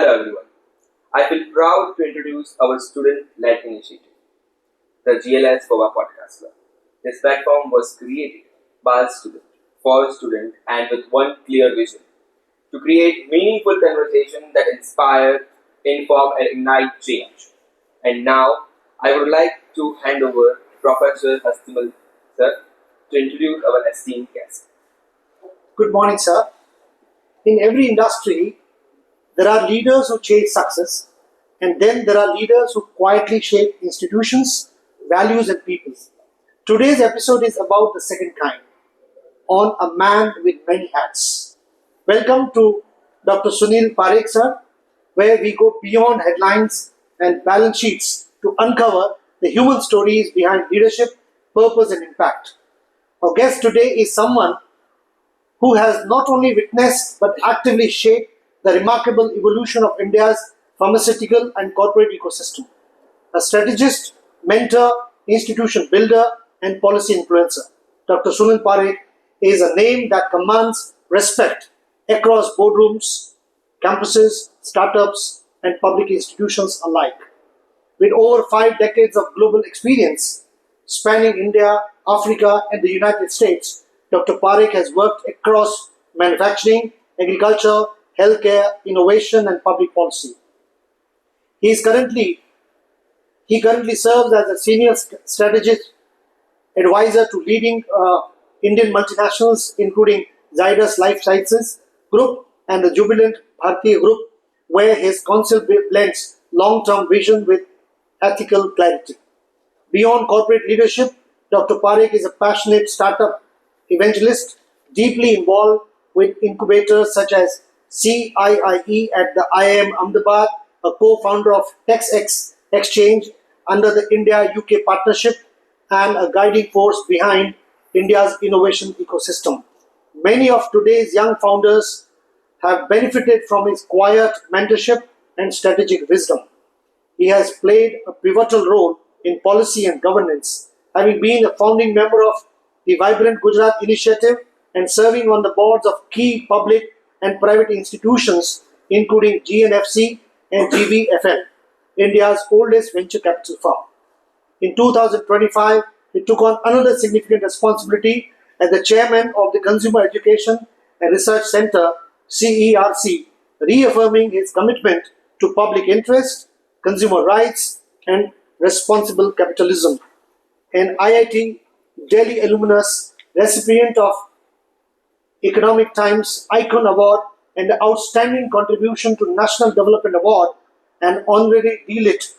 Hello everyone. I feel proud to introduce our student-led initiative, the GLS Goa Podcast Club. This platform was created by a student, for a student, and with one clear vision to create meaningful conversation that inspire, inform, and ignite change. And now, I would like to hand over Professor Hastimal sir to introduce our esteemed guest. Good morning, sir. In every industry, there are leaders who chase success, and then there are leaders who quietly shape institutions, values, and peoples. Today's episode is about the second kind, on a man with many hats. Welcome to Dr. Sunil Parekh, sir, where we go beyond headlines and balance sheets to uncover the human stories behind leadership, purpose, and impact. Our guest today is someone who has not only witnessed but actively shaped the remarkable evolution of India's pharmaceutical and corporate ecosystem. A strategist, mentor, institution builder, and policy influencer, Dr. Sunil Parekh is a name that commands respect across boardrooms, campuses, startups, and public institutions alike. With over 5 decades of global experience spanning India, Africa, and the United States, Dr. Parekh has worked across manufacturing, agriculture, healthcare, innovation, and public policy. He currently serves as a senior strategist advisor to leading Indian multinationals, including Zydus Life Sciences Group and the Jubilant Bhartiya Group, where his counsel blends long-term vision with ethical clarity. Beyond corporate leadership, Dr. Parekh is a passionate startup evangelist, deeply involved with incubators such as CIIE at the IIM Ahmedabad, a co-founder of TechX Exchange under the India-UK partnership, and a guiding force behind India's innovation ecosystem. Many of today's young founders have benefited from his quiet mentorship and strategic wisdom. He has played a pivotal role in policy and governance, having been a founding member of the Vibrant Gujarat Initiative and serving on the boards of key public and private institutions, including GNFC and GVFL, India's oldest venture capital firm. In 2025, he took on another significant responsibility as the chairman of the Consumer Education and Research Center, CERC, reaffirming his commitment to public interest, consumer rights, and responsible capitalism. An IIT Delhi alumnus, recipient of Economic Times Icon Award and the Outstanding Contribution to National Development Award, and honorary DLIT,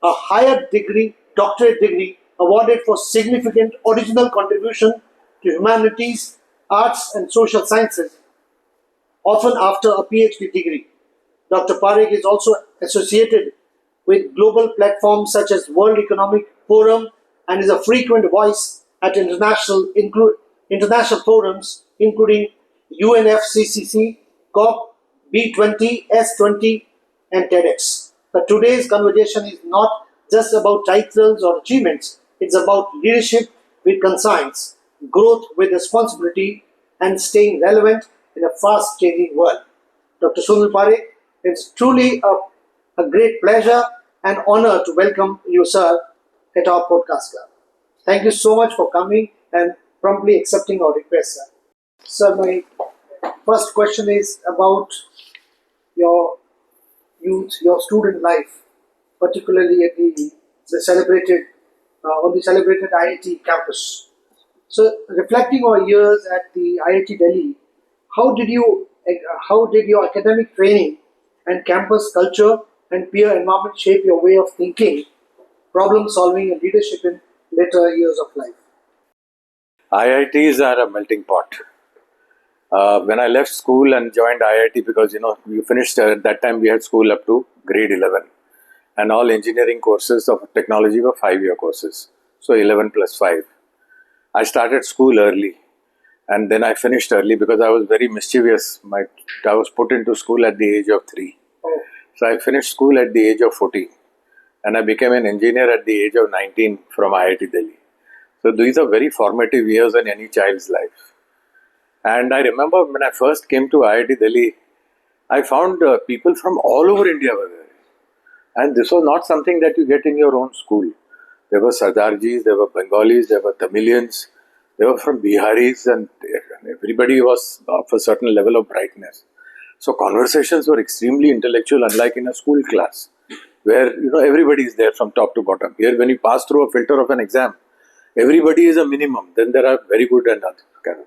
a higher degree, doctorate degree awarded for significant original contribution to humanities, arts, and social sciences, often after a PhD degree. Dr. Parekh is also associated with global platforms such as World Economic Forum and is a frequent voice at international forums, including UNFCCC, COP, B20, S20, and TEDx. But today's conversation is not just about titles or achievements. It's about leadership with conscience, growth with responsibility, and staying relevant in a fast-changing world. Dr. Sunil Parekh, it's truly a great pleasure and honor to welcome you, sir, at our podcast club. Thank you so much for coming and promptly accepting our request, sir. Sir, my first question is about your youth, your student life, particularly at the celebrated IIT campus. So, reflecting on years at the IIT Delhi, how did your academic training and campus culture and peer environment shape your way of thinking, problem solving, and leadership in later years of life? IITs are a melting pot. When I left school and joined IIT, because we finished at that time, we had school up to grade 11, and all engineering courses of technology were 5-year courses, so 11 plus 5. I started school early, and then I finished early because I was very mischievous. I was put into school at the age of 3. Oh. So I finished school at the age of 14, and I became an engineer at the age of 19 from IIT Delhi. So these are very formative years in any child's life. And I remember when I first came to IIT Delhi, I found people from all over India were there. And this was not something that you get in your own school. There were Sardarjis, there were Bengalis, there were Tamilians, they were from Biharis, and everybody was of a certain level of brightness. So conversations were extremely intellectual, unlike in a school class, where everybody is there from top to bottom. Here, when you pass through a filter of an exam, everybody is a minimum. Then there are very good and other kind of.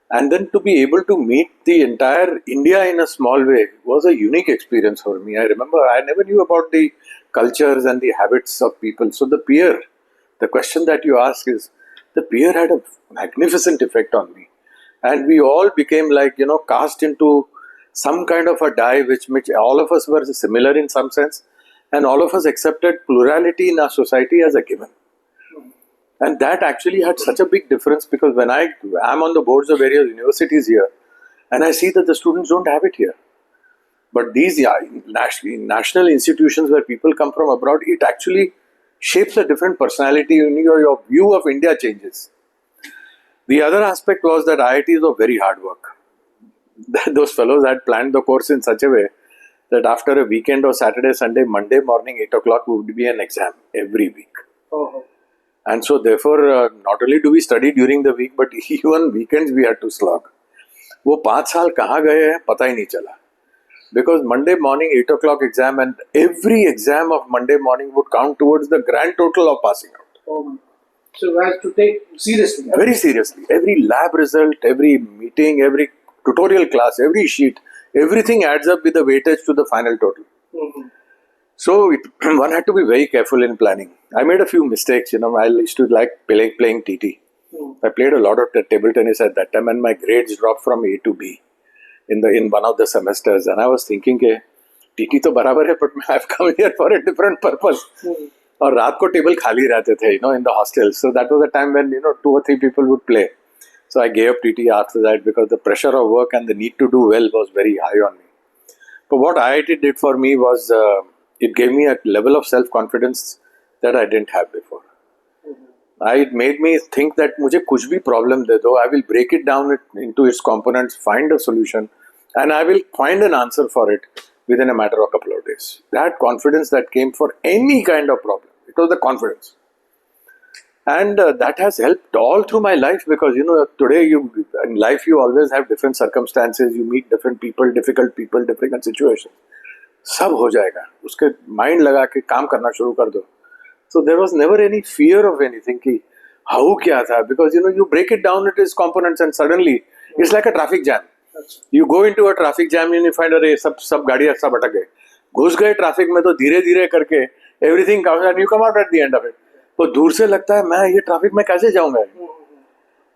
And then to be able to meet the entire India in a small way was a unique experience for me. I remember I never knew about the cultures and the habits of people. So the question that you ask is, the peer had a magnificent effect on me. And we all became like, cast into some kind of a die which all of us were similar in some sense. And all of us accepted plurality in our society as a given. And that actually had such a big difference, because when I'm on the boards of various universities here, and I see that the students don't have it here. But these national institutions where people come from abroad, it actually shapes a different personality. Your view of India changes. The other aspect was that IITs were very hard work. Those fellows had planned the course in such a way that after a weekend or Saturday, Sunday, Monday morning, 8 o'clock would be an exam every week. Oh. And so therefore, not only do we study during the week, but even weekends we had to slog. वो 5 साल कहाँ गए हैं पता ही नहीं चला. Because Monday morning 8 o'clock exam, and every exam of Monday morning would count towards the grand total of passing out. Oh. So we have to take seriously. Very seriously. Every lab result, every meeting, every tutorial class, every sheet, everything adds up with the weightage to the final total. Mm-hmm. So one had to be very careful in planning. I made a few mistakes. I used to like playing TT. I played a lot of table tennis at that time, and my grades dropped from A to B in one of the semesters. And I was thinking, TT तो बराबर है, but I've come here for a different purpose. और रात को table खाली रहते थे, in the hostels. So that was a time when 2 or 3 people would play. So I gave up TT after that, because the pressure of work and the need to do well was very high on me. But what IIT did for me was it gave me a level of self-confidence that I didn't have before. It made me think that मुझे कुछ भी problem दे दो, I will break it down into its components, find a solution, and I will find an answer for it within a matter of a couple of days. That confidence that came for any kind of problem, it was the confidence. And that has helped all through my life, because today in life you always have different circumstances, you meet different people, difficult situations. सब हो जाएगा, उसके mind लगा के काम करना शुरू कर दो. So there was never any fear of anything कि how क्या था, because you break it down into its components and suddenly it's like a traffic jam. You go into a traffic jam and you find अरे सब गाड़ियाँ सब अटक गए, घुस गए ट्रैफिक में, तो धीरे धीरे करके everything comes and you come out at the end of it. तो दूर से लगता है मैं ये ट्रैफिक में कैसे जाऊंगा.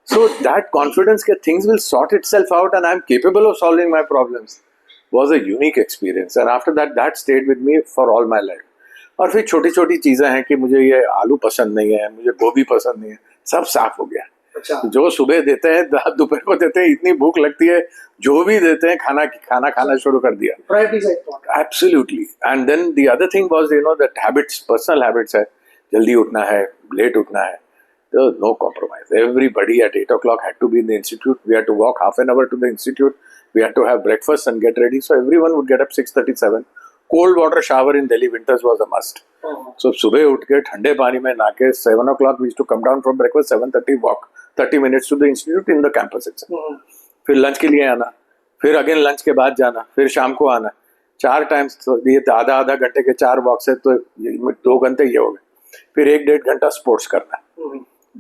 So that confidence that things will sort itself out and I'm capable of solving my problems was a unique experience. And after that stayed with me for all my life. और फिर छोटी छोटी चीज़ें हैं कि मुझे ये आलू पसंद नहीं है, मुझे गोभी पसंद नहीं है, सब साफ हो गया. अच्छा. जो सुबह देते हैं दोपहर को देते हैं, इतनी भूख लगती है, जो भी देते हैं खाना शुरू कर दिया. Priorities are important. Absolutely. And then the other thing was that habits, personal habits है, जल्दी उठना है, लेट उठना है. There was no compromise. Everybody at 8 o'clock had to be in the institute. We had to walk half an hour to the institute. We had to have breakfast and get ready. So everyone would get up 6:37. Cold water shower in Delhi winters was a must. So सुबह उठ के ठंडे पानी में नहाके 7 o'clock we used to come down from breakfast, 7:30 walk 30 minutes to the institute in the campus itself. फिर lunch के लिए आना, फिर अगेन लंच के बाद जाना, फिर शाम को आना. 4 times, तो ये आधा घंटे के 4 वॉक्स है, तो 2 घंटे ये हो गए. फिर 1-1.5 घंटा स्पोर्ट्स करना.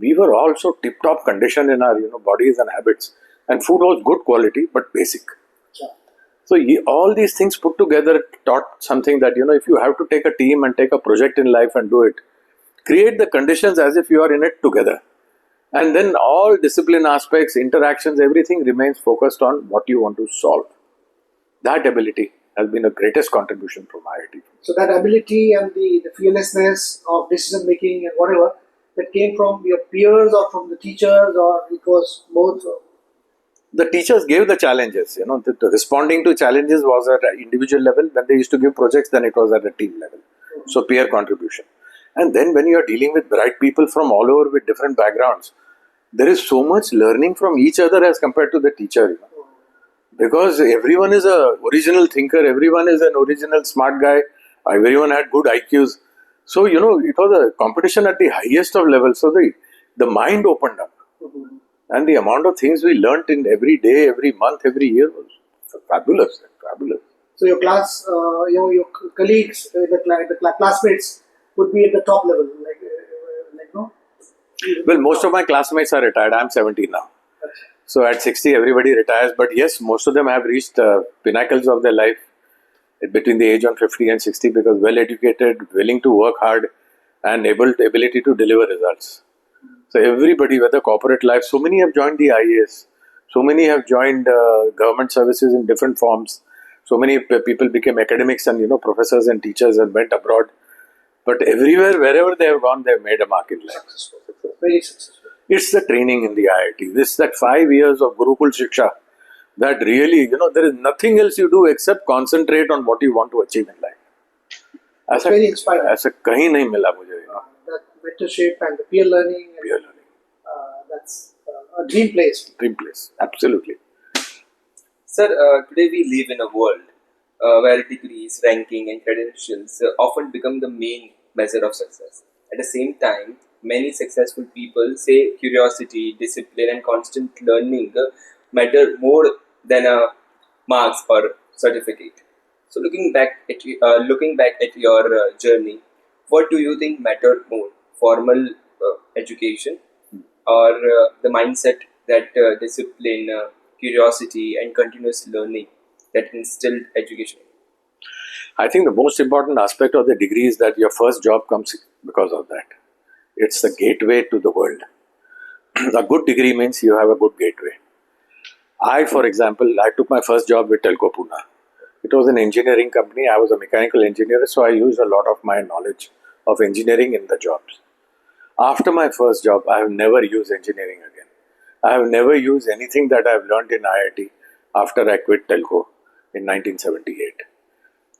We were also tip-top condition in our bodies and habits, and food was good quality but basic. So all these things put together taught something that if you have to take a team and take a project in life and do it, create the conditions as if you are in it together, and then all discipline aspects, interactions, everything remains focused on what you want to solve. That ability has been the greatest contribution from IIT. So that ability and the fearlessness of decision making and whatever, that came from your peers or from the teachers, or it was both? The teachers gave the challenges. The responding to challenges was at an individual level. When they used to give projects, then it was at a team level. So peer contribution. And then when you are dealing with bright people from all over with different backgrounds, there is so much learning from each other as compared to the teacher. because everyone is a original thinker, everyone is an original smart guy, everyone had good IQs. So, it was a competition at the highest of levels. So the mind opened up. And the amount of things we learnt in every day, every month, every year was fabulous. Fabulous. So your class, your colleagues, the classmates would be at the top level, no? Well, most of my classmates are retired. I'm 70 now. So at 60, everybody retires. But yes, most of them have reached pinnacles of their life between the age of 50 and 60 because well educated, willing to work hard, and ability to deliver results. So everybody, whether corporate life, so many have joined the IAS, so many have joined government services in different forms. So many people became academics and professors and teachers and went abroad. But everywhere, wherever they have gone, they have made a mark in life. Very successful. It's the training in the IIT. That 5 years of Gurukul Shiksha, that really, there is nothing else you do except concentrate on what you want to achieve in life. It's very inspiring. ऐसा कहीं नहीं मिला मुझे. That mentorship and the peer learning. That's a dream place. Dream place, absolutely. Sir, today we live in a world where degrees, ranking, and credentials often become the main measure of success. At the same time, many successful people say curiosity, discipline, and constant learning matter more than marks or certificate. So, looking back at your journey, what do you think mattered more, formal education or the mindset that discipline, curiosity, and continuous learning that instilled education? I think the most important aspect of the degree is that your first job comes because of that. It's the gateway to the world. A good degree means you have a good gateway. For example, I took my first job with Telco Pune. It was an engineering company. I was a mechanical engineer, so I used a lot of my knowledge of engineering in the jobs. After my first job, I have never used engineering again. I have never used anything that I have learned in IIT after I quit Telco in 1978.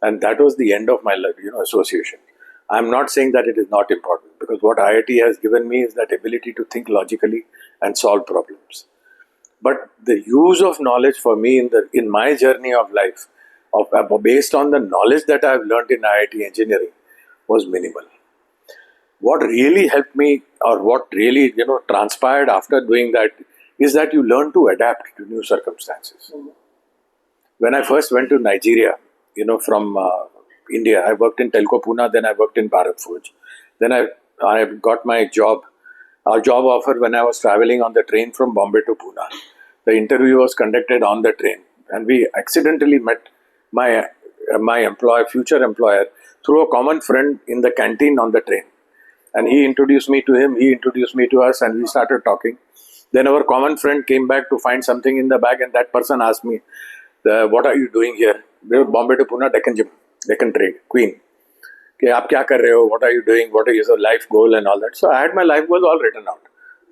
And that was the end of my association. I'm not saying that it is not important, because what IIT has given me is that ability to think logically and solve problems. But the use of knowledge for me in my journey of life, based on the knowledge that I've learned in IIT engineering, was minimal. What really helped me, or what really transpired after doing that, is that you learn to adapt to new circumstances. When I first went to Nigeria, from India, I worked in Telco Pune, then I worked in Bharat Forge. Then I got my job offer when I was traveling on the train from Bombay to Pune. The interview was conducted on the train, and we accidentally met my future employer, through a common friend in the canteen on the train. And he introduced me to him, he introduced me to us, and we started talking. Then our common friend came back to find something in the bag, and that person asked me, what are you doing here? Bombay to Pune, Deccan Trade, Queen. Aap kya kar rahe ho? What are you doing? What is your life goal and all that? So I had my life goals all written out.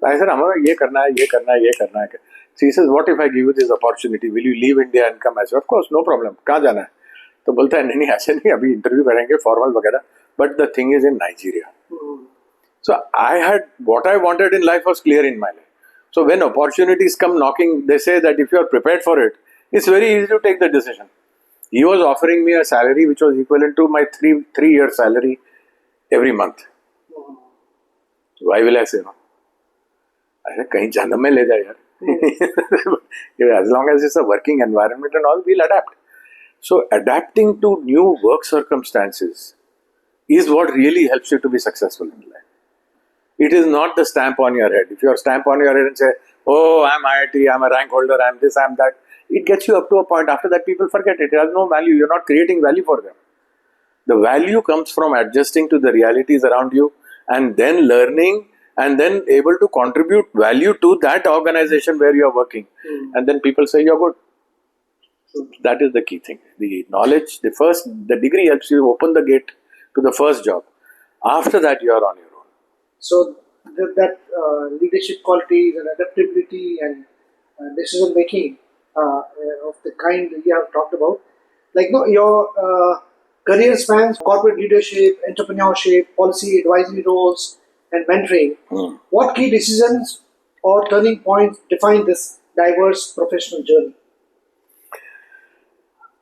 So I said, Amara, ye karna hai, ye karna hai, ye karna hai. So he says, what if I give you this opportunity? Will you leave India and come? I said, of course, no problem. Kahan jana hai? तो बोलता है नहीं ऐसे नहीं, अभी interview करेंगे formal वगैरह, but the thing is in Nigeria. So what I wanted in life was clear in my life. So when opportunities come knocking, they say that if you are prepared for it, it's very easy to take the decision. He was offering me a salary which was equivalent to my three-year salary every month. Why will I say no? I said, kahin jana mein le ja yaar. As long as it's a working environment and all, we'll adapt. So adapting to new work circumstances is what really helps you to be successful in life. It is not the stamp on your head. If you stamp on your head and say, oh, I'm IIT, I'm a rank holder, I'm this, I'm that, it gets you up to a point. After that, people forget it. It has no value. You're not creating value for them. The value comes from adjusting to the realities around you and then learning and then able to contribute value to that organization where you're working. And then people say you're good. So that is the key thing. The knowledge, the degree helps you open the gate to the first job. After that, you are on your own. So that leadership qualities and adaptability and decision making of the kind you have talked about, like your career spans corporate leadership, entrepreneurship, policy advisory roles, and mentoring. What key decisions or turning points define this diverse professional journey?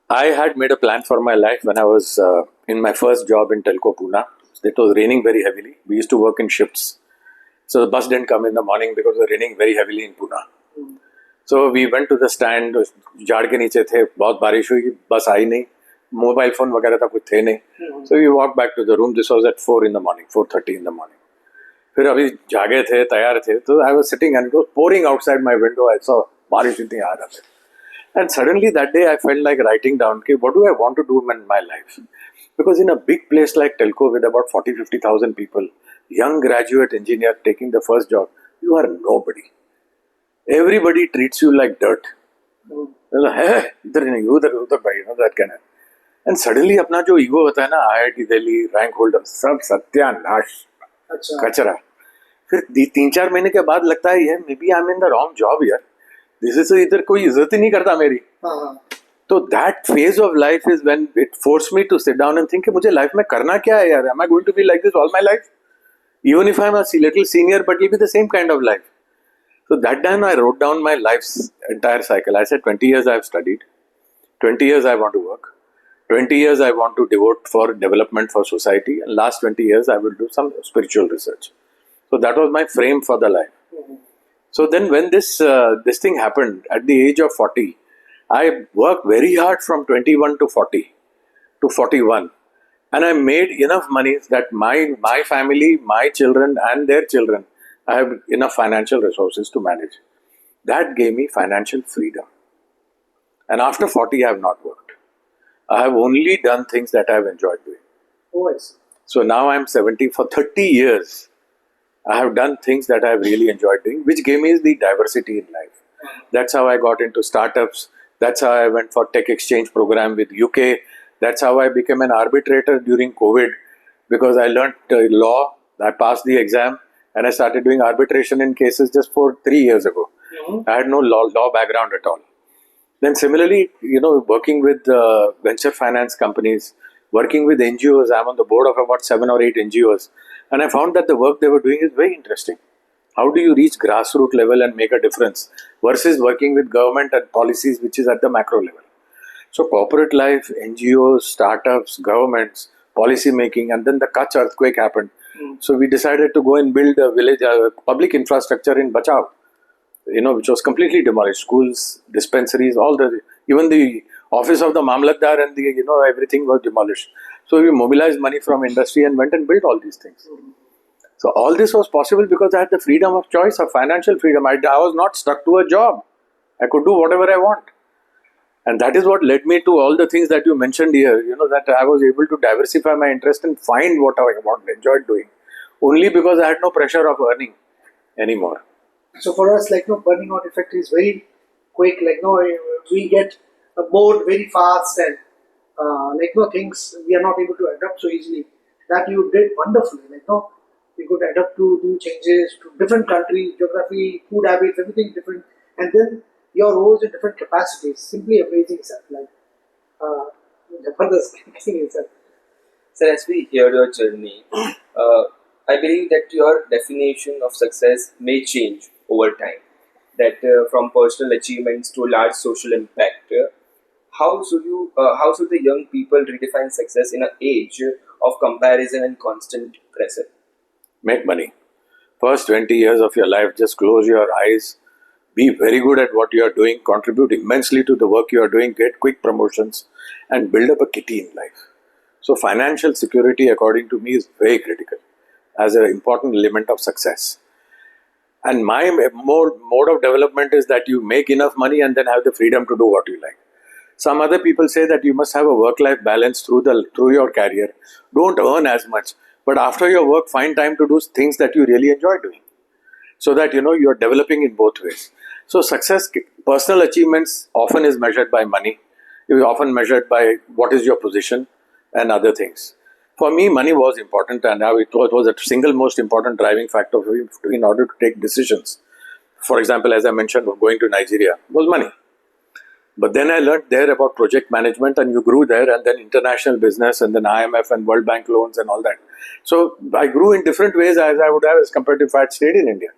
I had made a plan for my life when I was in my first job in Telco Pune. It was raining very heavily. We used to work in shifts. So the bus didn't come in the morning because it was raining very heavily in Pune. So we went to the stand, झाड़ के नीचे थे, बहुत बारिश हुई, बस आई नहीं, mobile phone वगैरह था कुछ थे नहीं. So we walked back to the room. This was at 4 in the morning, 4:30 in the morning. फिर अभी जागे थे, तैयार थे, तो I was sitting and it was pouring outside my window. I saw बारिश इतनी आ रहा था. And suddenly that day I felt like writing down, okay, what do I want to do in my life? Because in a big place like Telco with about 40,000-50,000 people, young graduate engineer taking the first job, you are nobody. Everybody treats you like dirt. Hey, इधर नहीं, उधर भाई, that kind of. And suddenly अपना जो ego होता है ना, IIT Delhi, rank holder, सब सत्यानाश, कचरा. फिर 3-4 महीने के बाद लगता है यार, maybe I'm in the wrong job here. This is इधर कोई इज्जत ही नहीं करता मेरी. So that phase of life is when it forced me to sit down and think कि मुझे life में करना क्या है यार? Am I going to be like this all my life? Even if I'm a little senior, but it'll be the same kind of life. So that time I wrote down my life's entire cycle. I said 20 years I've studied, 20 years I want to work, 20 years I want to devote for development for society, and last 20 years I will do some spiritual research. So that was my frame for the life. So then when this thing happened at the age of 40, I worked very hard from 21 to 40 to 41. And I made enough money that my family, my children and their children, I have enough financial resources to manage. That gave me financial freedom. And after 40, I have not worked. I have only done things that I have enjoyed doing. Oh, yes. So now I'm 70. For 30 years, I have done things that I have really enjoyed doing, which gave me the diversity in life. That's how I got into startups. That's how I went for tech exchange program with UK. That's how I became an arbitrator during COVID, because I learnt law. I passed the exam and I started doing arbitration in cases just 3 years ago. I had no law background at all. Then similarly, working with venture finance companies, working with NGOs. I'm on the board of about 7 or 8 NGOs. And I found that the work they were doing is very interesting. How do you reach grassroots level and make a difference versus working with government and policies which is at the macro level. So corporate life, NGOs, startups, governments, policy making, and then the Kutch earthquake happened. So we decided to go and build a village, public infrastructure in Bachau, which was completely demolished. Schools, dispensaries, even the office of the Mamlatdar and everything was demolished. So we mobilized money from industry and went and built all these things. So all this was possible because I had the freedom of choice, of financial freedom. I was not stuck to a job. I could do whatever I want. And that is what led me to all the things that you mentioned here, that I was able to diversify my interest and find what I enjoyed doing. Only because I had no pressure of earning anymore. So for us, burning out effect is very quick. We get bored very fast and things we are not able to adapt so easily. That you did wonderfully. We could adapt to new changes to different countries, geography, food habits, everything different. And then your roles in different capacities. Simply amazing, sir. So as we hear your journey, I believe that your definition of success may change over time. That from personal achievements to large social impact, how should the young people redefine success in an age of comparison and constant pressure? Make money. First 20 years of your life, just close your eyes. Be very good at what you are doing, contribute immensely to the work you are doing, get quick promotions, and build up a kitty in life. So financial security, according to me, is very critical as an important element of success. And my mode of development is that you make enough money and then have the freedom to do what you like. Some other people say that you must have a work-life balance through your career. Don't earn as much, but after your work, find time to do things that you really enjoy doing, so that you are developing in both ways. So success, personal achievements often is measured by money. It is often measured by what is your position and other things. For me, money was important, and it was a single most important driving factor in order to take decisions. For example, as I mentioned, going to Nigeria was money. But then I learned there about project management, and you grew there, and then international business, and then IMF and World Bank loans and all that. So I grew in different ways as I would have as compared to if I had stayed in India.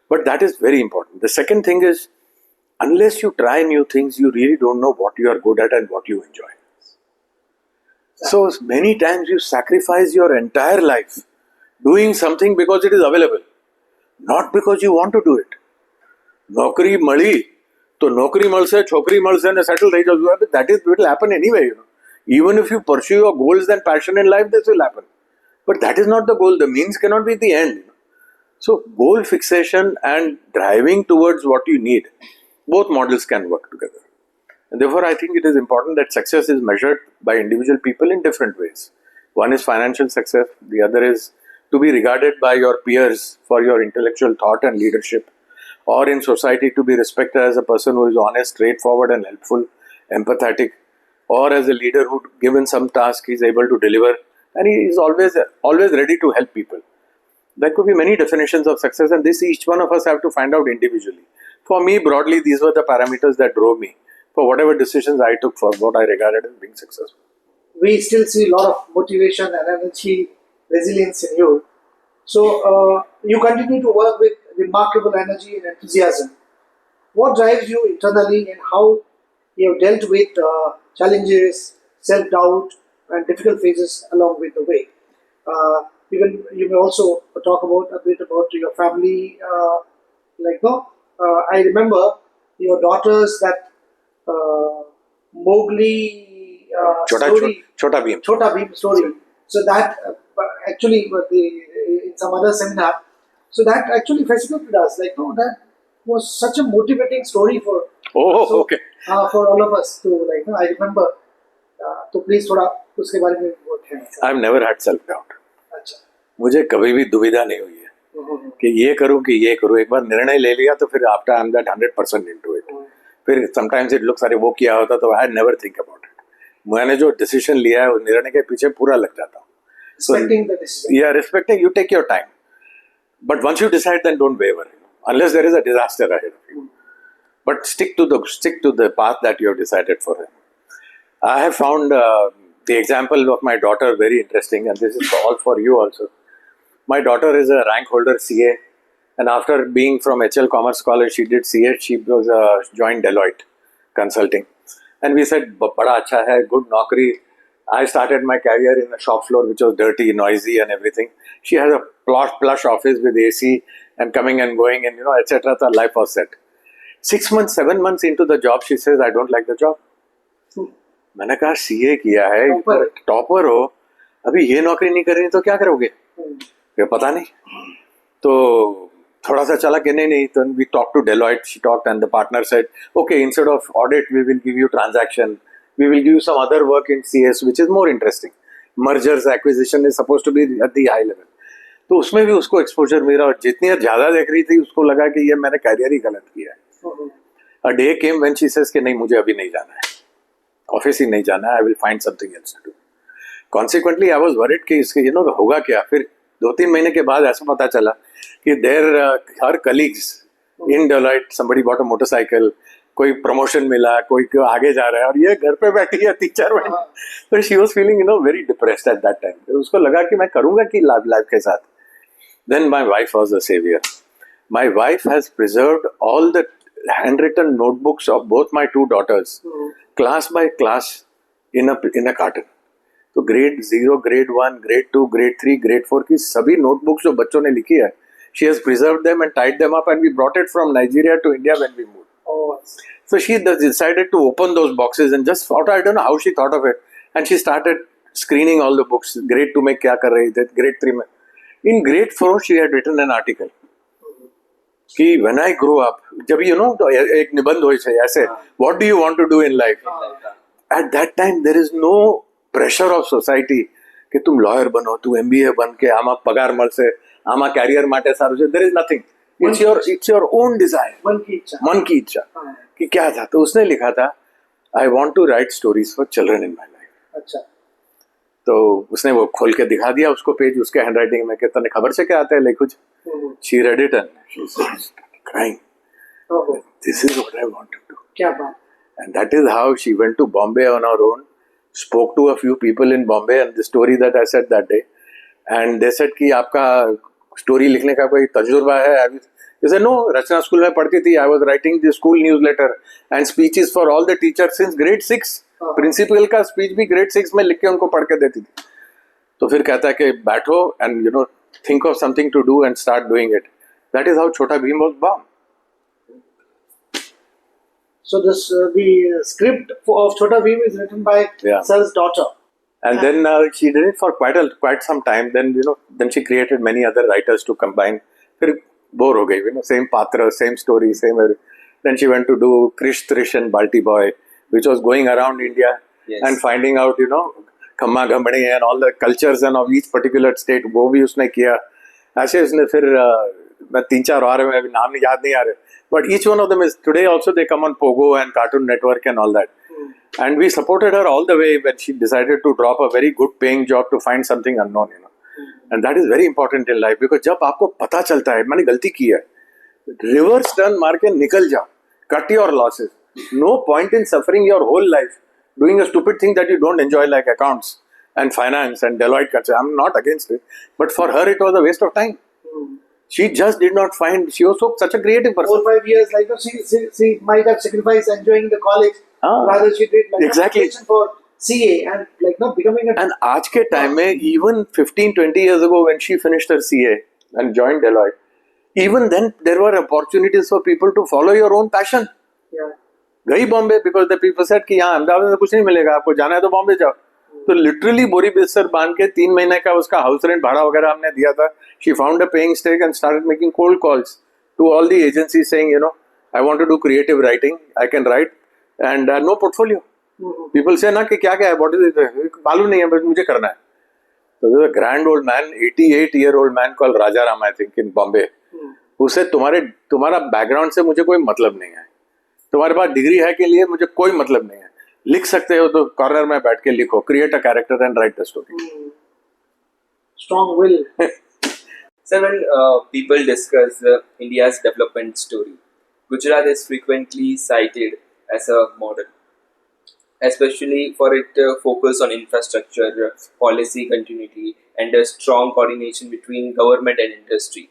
But that is very important. The second thing is, unless you try new things, you really don't know what you are good at and what you enjoy. So many times you sacrifice your entire life doing something because it is available, not because you want to do it. नौकरी मળી तो नौकरी મળશે, છોકરી મળશે અને settle થઈ જશું. That is, it will happen anyway. Even if you pursue your goals and passion in life, this will happen. But that is not the goal. The means cannot be the end. So goal fixation and driving towards what you need, both models can work together. And therefore, I think it is important that success is measured by individual people in different ways. One is financial success. The other is to be regarded by your peers for your intellectual thought and leadership, or in society to be respected as a person who is honest, straightforward and helpful, empathetic, or as a leader who, given some task, he is able to deliver and he is always ready to help people. There could be many definitions of success, and this each one of us have to find out individually. For me, broadly, these were the parameters that drove me for whatever decisions I took for what I regarded as being successful. We still see a lot of motivation and energy, resilience in you. So you continue to work with remarkable energy and enthusiasm. What drives you internally, and how you have dealt with challenges, self-doubt and difficult phases along with the way? You may also talk about a bit about your family. I remember your daughters, that Mowgli story, Chota Bheem. Chota Bheem story. So that actually, in some other seminar, so that actually fascinated us. That was such a motivating story for for all of us to I remember. So please थोड़ा उसके बारे में बताएं. I've never had self-doubt. अच्छा. मुझे कभी भी दुविधा नहीं हुई है कि ये करूं कि ये करूं. एक बार निर्णय ले लिया तो फिर after I am that 100% into it. फिर समटाइम्स इट लुक्स अरे वो किया होता तो I never think about it. मैंने जो डिसीजन लिया है उस निर्णय के पीछे पूरा लग जाता हूँ. Respecting the decision. Yeah, respecting. You take your time, but once you decide, then don't waver. Unless there is a disaster ahead of you. But stick to the path that you have decided for him. I have found the example of my daughter very interesting, and this is all for you also. My daughter is a rank holder CA, and after being from HL Commerce College, she did CA. She was joined Deloitte Consulting, and we said, "Bada acha hai, good naukri." I started my career in a shop floor which was dirty, noisy, and everything. She has a plush office with AC and coming and going, and etc. The life was set. 6 months, 7 months into the job, she says, "I don't like the job." मैंने कहा CA किया है, topper हो, अभी ये नौकरी नहीं कर रही तो क्या करोगे? ये पता नहीं. तो थोड़ा सा चला कि नहीं. तो we talked to Deloitte. She talked, and the partner said, "Okay, instead of audit, we will give you transaction. We will give you some other work in CS, which is more interesting. Mergers, acquisition is supposed to be at the high level." तो उसमें भी उसको exposure मिला, और जितनी ज़्यादा देख रही थी उसको लगा कि ये मैंने कैरियर ही गलत किया है. A day came when she says कि नहीं, मुझे अभी नहीं जाना है, ऑफिस ही नहीं जाना है, I will find something else to do. Consequently, I was worried कि इसके होगा क्या. फिर 2-3 महीने के बाद ऐसा पता चला कि her colleagues in Deloitte, somebody bought a motorcycle, कोई प्रमोशन मिला, कोई आगे जा रहा है, और ये घर पे बैठी है 3-4 महीने. तो she was feeling very depressed at that time. तो उसको लगा कि मैं करूंगा कि लाइफ के साथ. Then my wife was the saviour. My wife has preserved all the handwritten notebooks of both my 2 daughters, class by class, in a carton. तो grade 0, grade 1, grade 2, grade 3, grade 4 की सभी notebooks जो बच्चों ने लिखी है, she has preserved them and tied them up, and we brought it from Nigeria to India when we moved. So she decided to open those boxes and just thought, I don't know how she thought of it, and she started screening all the books. Grade 2 में क्या कर रही थी, grade 3 में. In grade 4 she had written an article कि when I grow up, जब तो एक निबंध हो ऐसे, what do you want to do in life? At that time there is no pressure of society कि तुम lawyer बनो, तुम MBA बन के आमा पगार મળશે, आमा career માટે સારું છે. There is nothing. It's your own desire. मन की इच्छा कि क्या था. तो उसने लिखा था, I want to write stories for children in my life. अच्छा. तो उसने वो खोल के दिखा दिया उसको पेज, उसके हैंडराइटिंग में, कहता ने खबर से क्या आता है लिख कुछ. She read it and she started crying. This is what I want to do. क्या बात. And that is how she went to Bombay on her own, spoke to a few people in Bombay, and the story that I said that day, and they said कि आपका story लिखने का कोई तजुर्बा है, He said, no, Rachna school में पढ़ती थी. I was writing the school newsletter and speeches for all the teachers since grade 6. Principal का speech भी grade 6 में लिख के उनको पढ़ के देती थी. तो फिर कहता है कि बैठो and think of something to do and start doing it. That is how Chhota Bheem was born. So the script of Chhota Bheem is written by Sir's daughter. And then she did it for quite some time. Then then she created many other writers to combine. फिर bore हो गई, same patra, same story, same. Then she went to do Krish, Trish and Balti Boy, which was going around India and finding out, Khamma Ghamdi and all the cultures and of each particular state. वो भी उसने किया. ऐसे उसने फिर मैं 3-4 और हैं, अभी नाम याद नहीं आ रहे. But each one of them is today also they come on Pogo and Cartoon Network and all that. And we supported her all the way when she decided to drop a very good paying job to find something unknown, And that is very important in life because जब आपको पता चलता है मैंने गलती की है, reverse turn मार के निकल जाओ, cut your losses. No point in suffering your whole life doing a stupid thing that you don't enjoy like accounts and finance and Deloitte cuts. I'm not against it, but for her it was a waste of time. She just did not find. She was such a creative person. 4-5 years, she might have sacrificed enjoying the college. Rather, she did exactly for CA and becoming a. And आज के time में even 15-20 years ago when she finished her CA and joined Deloitte, even then there were opportunities for people to follow your own passion. Yeah. गई Bombay because the people said कि यहाँ अहमदाबाद में कुछ नहीं मिलेगा, आपको जाना है तो बॉम्बे जाओ. तो लिटरली बोरी बिस्तर बांध के 3 महीने का उसका हाउस रेंट भाड़ा वगैरह हमने दिया था. She found a paying stake and started making cold calls to all the agencies saying, I want to do creative writing. I can write and no portfolio. People say ना कि क्या है, what is it? मालूम नहीं है, बस मुझे करना है. So there's a grand old man, 88-year-old man called Raja Ram, I think, in Bombay. उसे तुम्हारा बैकग्राउंड से मुझे कोई मतलब नहीं है. तुम्हारे पास डिग्री है के लिए मुझे कोई मतलब नहीं है. लिख सकते हो तो कॉर्नर में बैठ के लिखो, create a character and right the story. Strong will. So when people discuss India's development story, Gujarat is frequently cited as a model, especially for its focus on infrastructure, policy continuity, and a strong coordination between government and industry.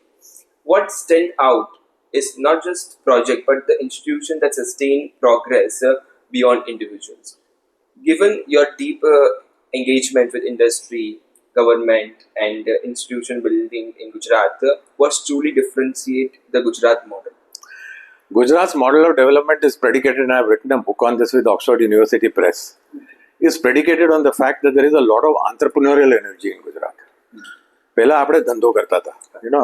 What stands out is not just project, but the institution that sustain progress beyond individuals. Given your deep engagement with industry, government and institution building in Gujarat, what truly differentiate the Gujarat model? Gujarat's model of development is predicated, and I've written a book on this with Oxford University Press, is predicated on the fact that there is a lot of entrepreneurial energy in Gujarat. પહેલા આપણે ધંધો કરતા હતા,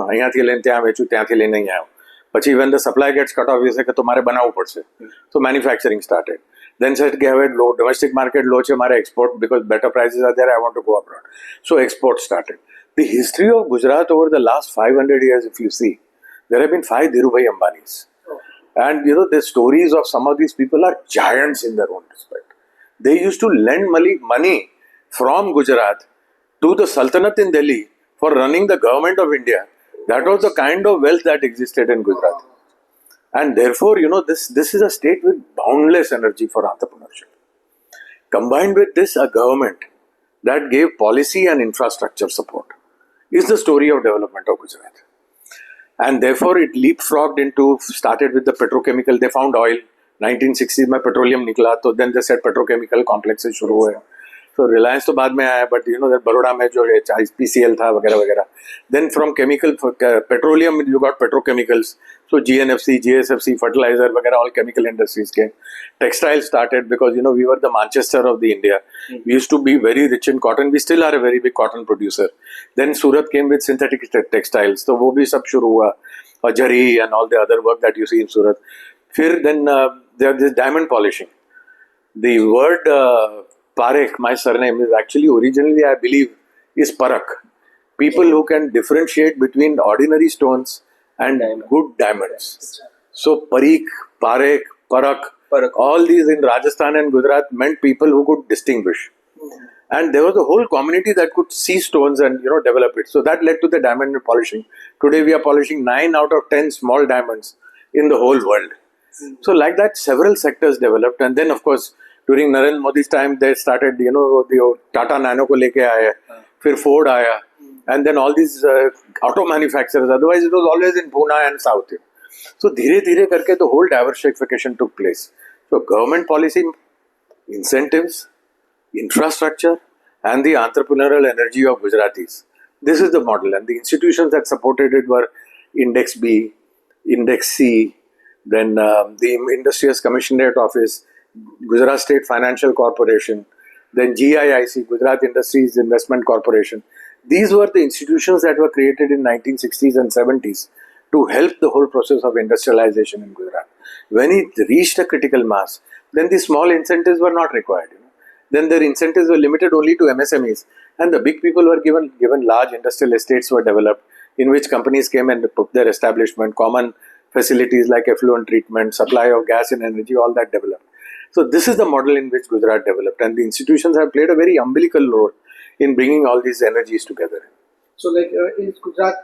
અહીંયાથી લઈને ત્યાં વેચું, ત્યાંથી લઈને અહીંયા આવું. પછી when the supply gets cut off, you say કે તમારે બનાવવું પડશે. So manufacturing started. Then said કે હવે domestic market low છે, મારે export because better prices are there, I want to go abroad. So export started. The history of Gujarat over the last 500 years, if you see, there have been 5 Dhirubhai Ambanis. And the stories of some of these people are giants in their own respect. They used to lend money from Gujarat to the Sultanate in Delhi for running the government of India. That was the kind of wealth that existed in Gujarat. And therefore, this is a state with boundless energy for entrepreneurship. Combined with this, a government that gave policy and infrastructure support is the story of development of Gujarat. And therefore, it leapfrogged started with the petrochemical. They found oil. 1960s में petroleum निकला, तो then they said petrochemical complexes शुरू हुए. So Reliance तो बाद में आया, but Baroda में जो PCL था वगैरह वगैरह. Then from petroleum you got petrochemicals. So GNFC, GSFC, fertilizer वगैरह all chemical industries came. Textile started because we were the Manchester of the India. We used to be very rich in cotton. We still are a very big cotton producer. Then Surat came with synthetic textiles. So वो भी सब शुरू हुआ. और जरी and all the other work that you see in Surat. फिर then there is diamond polishing. The word Parekh, my surname, is actually originally, I believe, is Parak. People who can differentiate between ordinary stones and good diamonds. So Parikh, Parekh, Parak, all these in Rajasthan and Gujarat meant people who could distinguish. And there was a whole community that could see stones and develop it. So that led to the diamond polishing. Today we are polishing 9 out of 10 small diamonds in the whole world. So like that, several sectors developed, and then of course during Narendra Modi's time they started, the Tata Nano को लेके आया, फिर Ford आया, and then all these auto manufacturers. Otherwise it was always in Pune and South. So धीरे धीरे करके the whole diversification took place. So government policy, incentives, infrastructure, and the entrepreneurial energy of Gujaratis. This is the model, and the institutions that supported it were Index B, Index C, then the Industrious Commissionerate Office, Gujarat State Financial Corporation, then GIIC, Gujarat Industries Investment Corporation. These were the institutions that were created in 1960s and 70s to help the whole process of industrialization in Gujarat. When it reached a critical mass, then the small incentives were not required. Then their incentives were limited only to MSMEs, and the big people were given large industrial estates were developed, in which companies came and put their establishment, common facilities like effluent treatment, supply of gas and energy, all that developed. So this is the model in which Gujarat developed, and the institutions have played a very umbilical role in bringing all these energies together. So, like, is Gujarat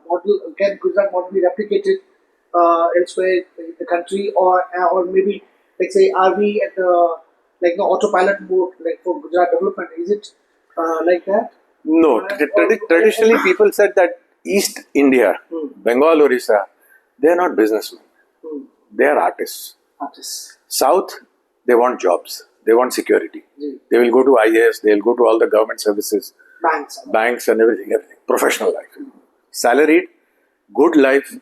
model, can Gujarat model be replicated elsewhere in the country, or maybe, like, say, are we at the autopilot mode, like for Gujarat development? Is it like that? No, traditionally people said that East India, Bengal, Orissa, they are not businessmen. They are artists. South, they want jobs. They want security. They will go to IAS, they will go to all the government services, banks and everything. Professional life. Salaried, good life,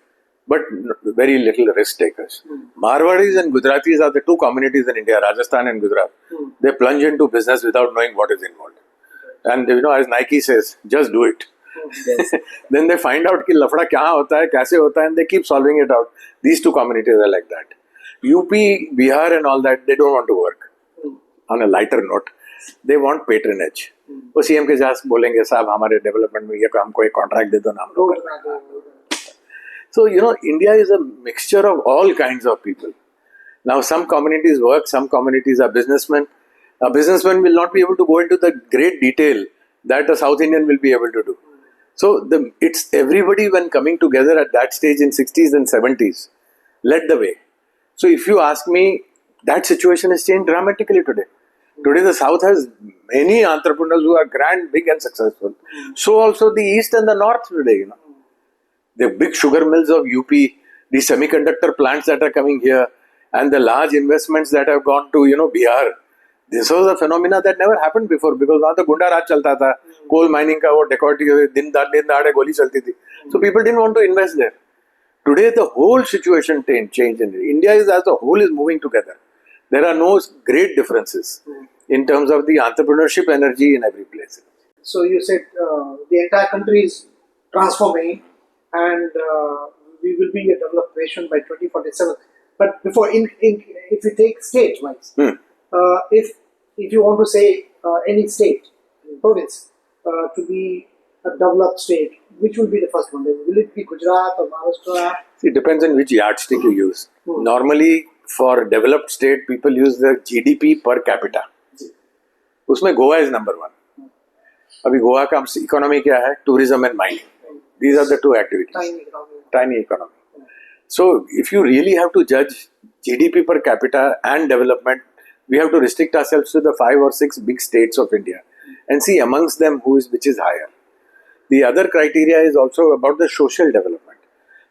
but very little risk takers. Marwadis and Gujaratis are the two communities in India, Rajasthan and Gujarat. They plunge into business without knowing what is involved. And as Nike says, just do it. Then they find out कि लफड़ा क्या होता है, कैसे होता है, and they keep solving it out. These two communities are like that. UP, Bihar and all that, they don't want to work. On a lighter note, they want patronage. वो CM के साथ बोलेंगे साहब हमारे डेवलपमेंट में ये हमको एक कॉन्ट्रैक्ट दे दो ना हम लोग करना है. So, India is a mixture of all kinds of people. Now, some communities work, some communities are businessmen. A businessman will not be able to go into the great detail that a South Indian will be able to do. So, it's everybody when coming together at that stage in 60s and 70s led the way. So, if you ask me, that situation has changed dramatically today. Today, the South has many entrepreneurs who are grand, big and successful. So also the East and the North today, The big sugar mills of UP, the semiconductor plants that are coming here, and the large investments that have gone to, Bihar. This was a phenomena that never happened before because वहाँ तो गुंडा राज चलता था, coal mining का वो डेकोर्टी दिन दहाड़े गोली चलती थी. So people didn't want to invest there. Today the whole situation changed in India as a whole is moving together. There are no great differences in terms of the entrepreneurship energy in every place. So you said the entire country is transforming, and we will be a developed nation by 2047. But before, if we take state-wise, if you want to say any state, province, to be a developed state, which will be the first one? Will it be Gujarat or Maharashtra? It depends on which yardstick you use. Normally, for developed state, people use the GDP per capita. उसमें Goa is number one. अभी गोवा का economy क्या है? Tourism and mining. These are the two activities. Tiny economy. So, if you really have to judge GDP per capita and development, we have to restrict ourselves to the 5 or 6 big states of India and see amongst them which is higher. The other criteria is also about the social development.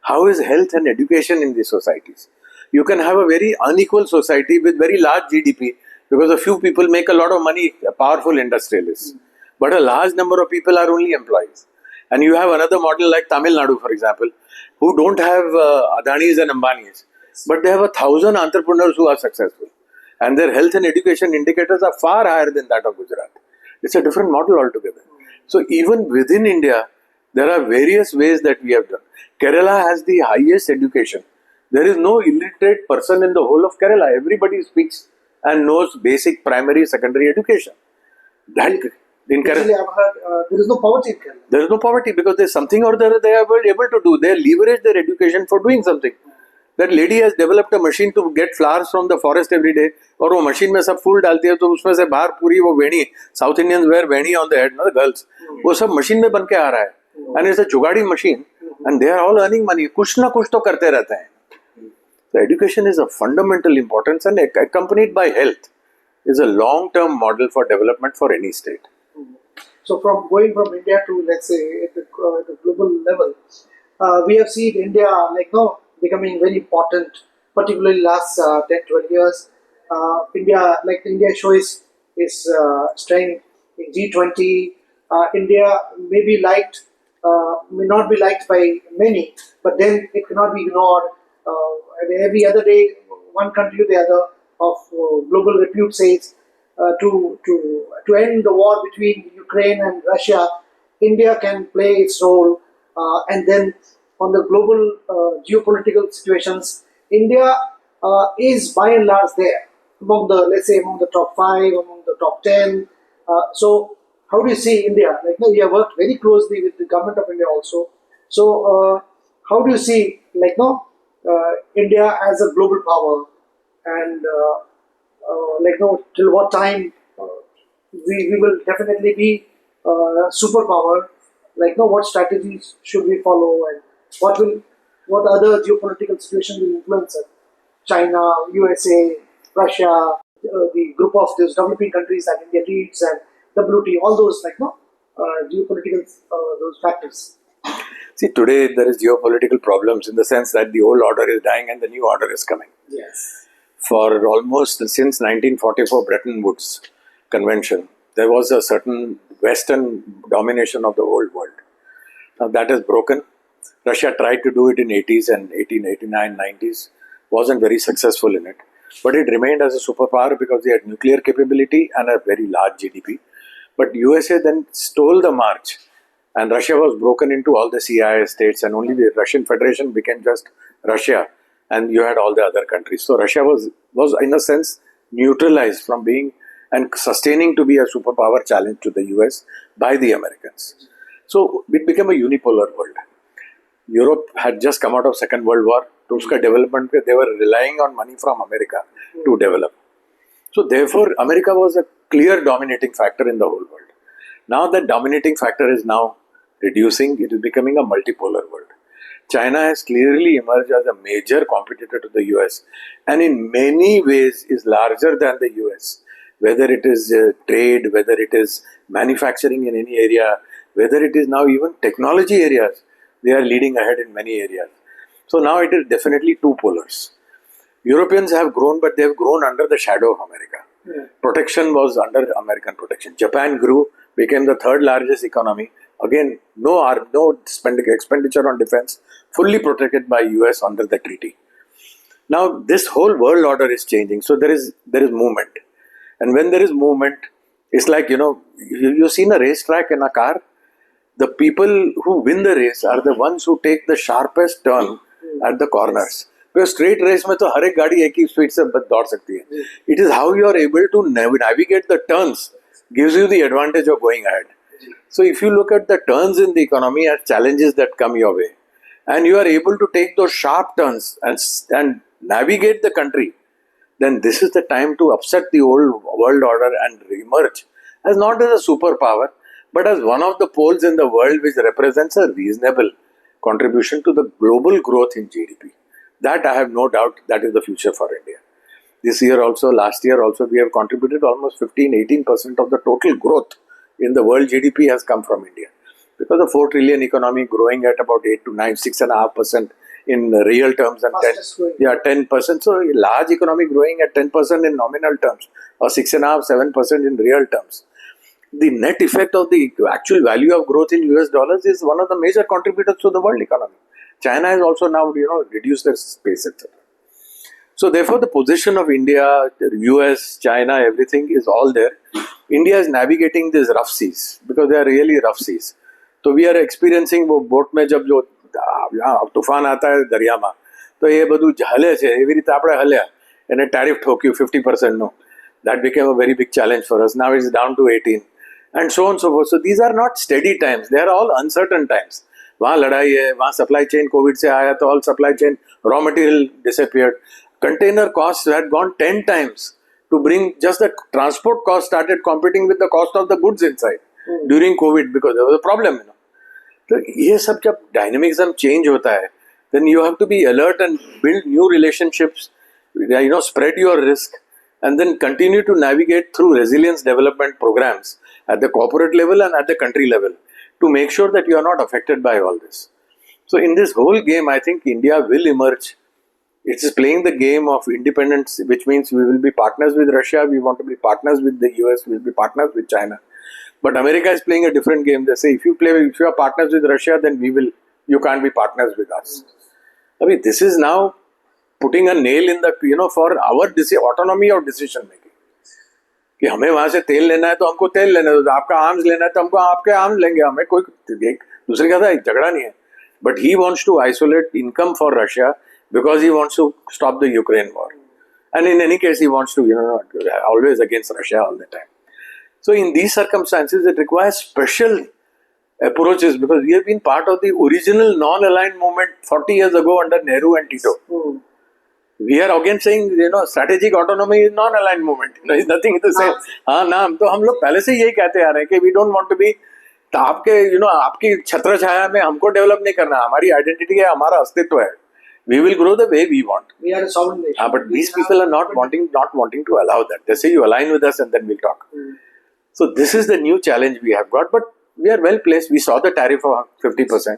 How is health and education in these societies? You can have a very unequal society with very large GDP because a few people make a lot of money, powerful industrialists. But a large number of people are only employees. And you have another model like Tamil Nadu, for example, who don't have Adanis and Ambanis, but they have 1,000 entrepreneurs who are successful. And their health and education indicators are far higher than that of Gujarat. It's a different model altogether. So even within India, there are various ways that we have done. Kerala has the highest education. There is no illiterate person in the whole of Kerala. Everybody speaks and knows basic primary, secondary education. That in Kerala, I've heard there is no poverty in Kerala. There is no poverty because there is something or other they are able to do. They leverage their education for doing something. That lady has developed a machine to get flowers from the forest every day. और वो machine में सब फूल डालती है तो उसमें से बाहर पूरी वो वेणी, South Indians wear Veni on the head, the girls. वो सब machine में बन के आ रहा है. And it's a जुगाड़ी machine. And they are all earning money. कुछ ना कुछ तो करते रहते हैं. So education is of fundamental importance and accompanied by health is a long-term model for development for any state. So from going from India to, let's say, at the global level, we have seen India becoming very important, particularly last 10, 12 years. India shows its strength in G20. India may be liked, may not be liked by many, but then it cannot be ignored. And every other day, one country or the other of global repute says to end the war between Ukraine and Russia, India can play its role. And then on the global geopolitical situations, India is by and large there among the, let's say, among the top 5, among the top 10. So how do you see India? Like, we have worked very closely with the government of India also. So how do you see, India as a global power, and till what time we will definitely be superpower? What strategies should we follow, and what other geopolitical situation will influence it? China, USA, Russia, the group of these developing countries that India leads, and WTO, all those geopolitical those factors. See, today there is geopolitical problems in the sense that the old order is dying and the new order is coming. Yes. For almost since 1944 Bretton Woods Convention, there was a certain Western domination of the whole world. Now that is broken. Russia tried to do it in 80s and 1889, 90s, wasn't very successful in it. But it remained as a superpower because they had nuclear capability and a very large GDP. But USA then stole the march, and Russia was broken into all the CIS states, and only the Russian Federation became just Russia, and you had all the other countries. So Russia was in a sense neutralized from being and sustaining to be a superpower challenge to the US by the Americans. So it became a unipolar world. Europe had just come out of Second World War. To uska development, they were relying on money from America to develop. So therefore, America was a clear dominating factor in the whole world. Now that dominating factor is now reducing. It is becoming a multipolar world. China has clearly emerged as a major competitor to the US, and in many ways is larger than the US. Whether it is trade, whether it is manufacturing in any area, whether it is now even technology areas, they are leading ahead in many areas. So now it is definitely two polars. Europeans have grown, but they have grown under the shadow of America. Yeah. Protection was under American protection. Japan grew, became the third largest economy. Again, no expenditure on defense, fully protected by US under the treaty. Now this whole world order is changing. So there is movement. And when there is movement, it's like, you've seen a racetrack in a car. The people who win the race are the ones who take the sharpest turn at the corners. Because straight race में तो हर एक गाड़ी एक ही speed से दौड़ सकती है. It is how you are able to navigate the turns gives you the advantage of going ahead. So if you look at the turns in the economy as challenges that come your way, and you are able to take those sharp turns and navigate the country, then this is the time to upset the old world order and emerge as not as a superpower, but as one of the poles in the world which represents a reasonable contribution to the global growth in GDP. That I have no doubt that is the future for India. This year also, last year also, we have contributed almost 15-18% of the total growth in the world GDP has come from India. Because the 4 trillion economy growing at about 8 to 9, 6.5% in real terms and 10%. So a large economy growing at 10% in nominal terms or 6.5, 7% in real terms. The net effect of the actual value of growth in US dollars is one of the major contributors to the world economy. China has also now reduced their space, etc. So therefore the position of India, US, China, everything is all there. India is navigating these rough seas because they are really rough seas. So we are experiencing वो boat में जब जो तूफान आता है दरिया में तो ये બધું હલે છે એવી રીતે આપણે હલ્યા એને ટેરિફ ઠોક્યું 50% નો. That became a very big challenge for us. Now it's down to 18 and so on and so forth. So these are not steady times. They are all uncertain times. वहाँ लड़ाई है, वहाँ supply chain COVID से आया तो all supply chain raw material disappeared. Container costs had gone 10 times to bring just the transport cost started competing with the cost of the goods inside during COVID because there was a problem. So ये सब जब dynamism change होता है, then you have to be alert and build new relationships, spread your risk, and then continue to navigate through resilience development programs at the corporate level and at the country level to make sure that you are not affected by all this. So in this whole game, I think India will emerge. It is playing the game of independence, which means we will be partners with Russia, we want to be partners with the US, we will be partners with China. But America is playing a different game. They say if you are partners with Russia, then you can't be partners with us. I mean, this is now putting a nail in the, for our autonomy of decision making. कि हमें वहां से तेल लेना है तो हमको तेल लेना है, आपका आर्म्स लेना है तो हमको आपके आर्म्स लेंगे, हमें कोई एक दूसरे का झगड़ा नहीं है. But he wants to isolate income for Russia because he wants to stop the Ukraine war. And in any case, he wants to, always against Russia all the time. So in these circumstances, it requires special approaches because we have been part of the original non-aligned movement 40 years ago under Nehru and Tito. We are again saying, strategic autonomy is non-aligned movement. There is nothing to say. नाम तो हम लोग पहले से यही कहते आ रहे हैं कि we don't want to be आपके आपकी छत्र छाया में हमको डेवलप नहीं करना, हमारी आइडेंटिटी है, हमारा अस्तित्व है. We will grow the way we want. We are a sovereign nation. But these people are not wanting to allow that. They say you align with us and then we'll talk. So this is the new challenge we have got. But we are well placed. We saw the tariff of 50%.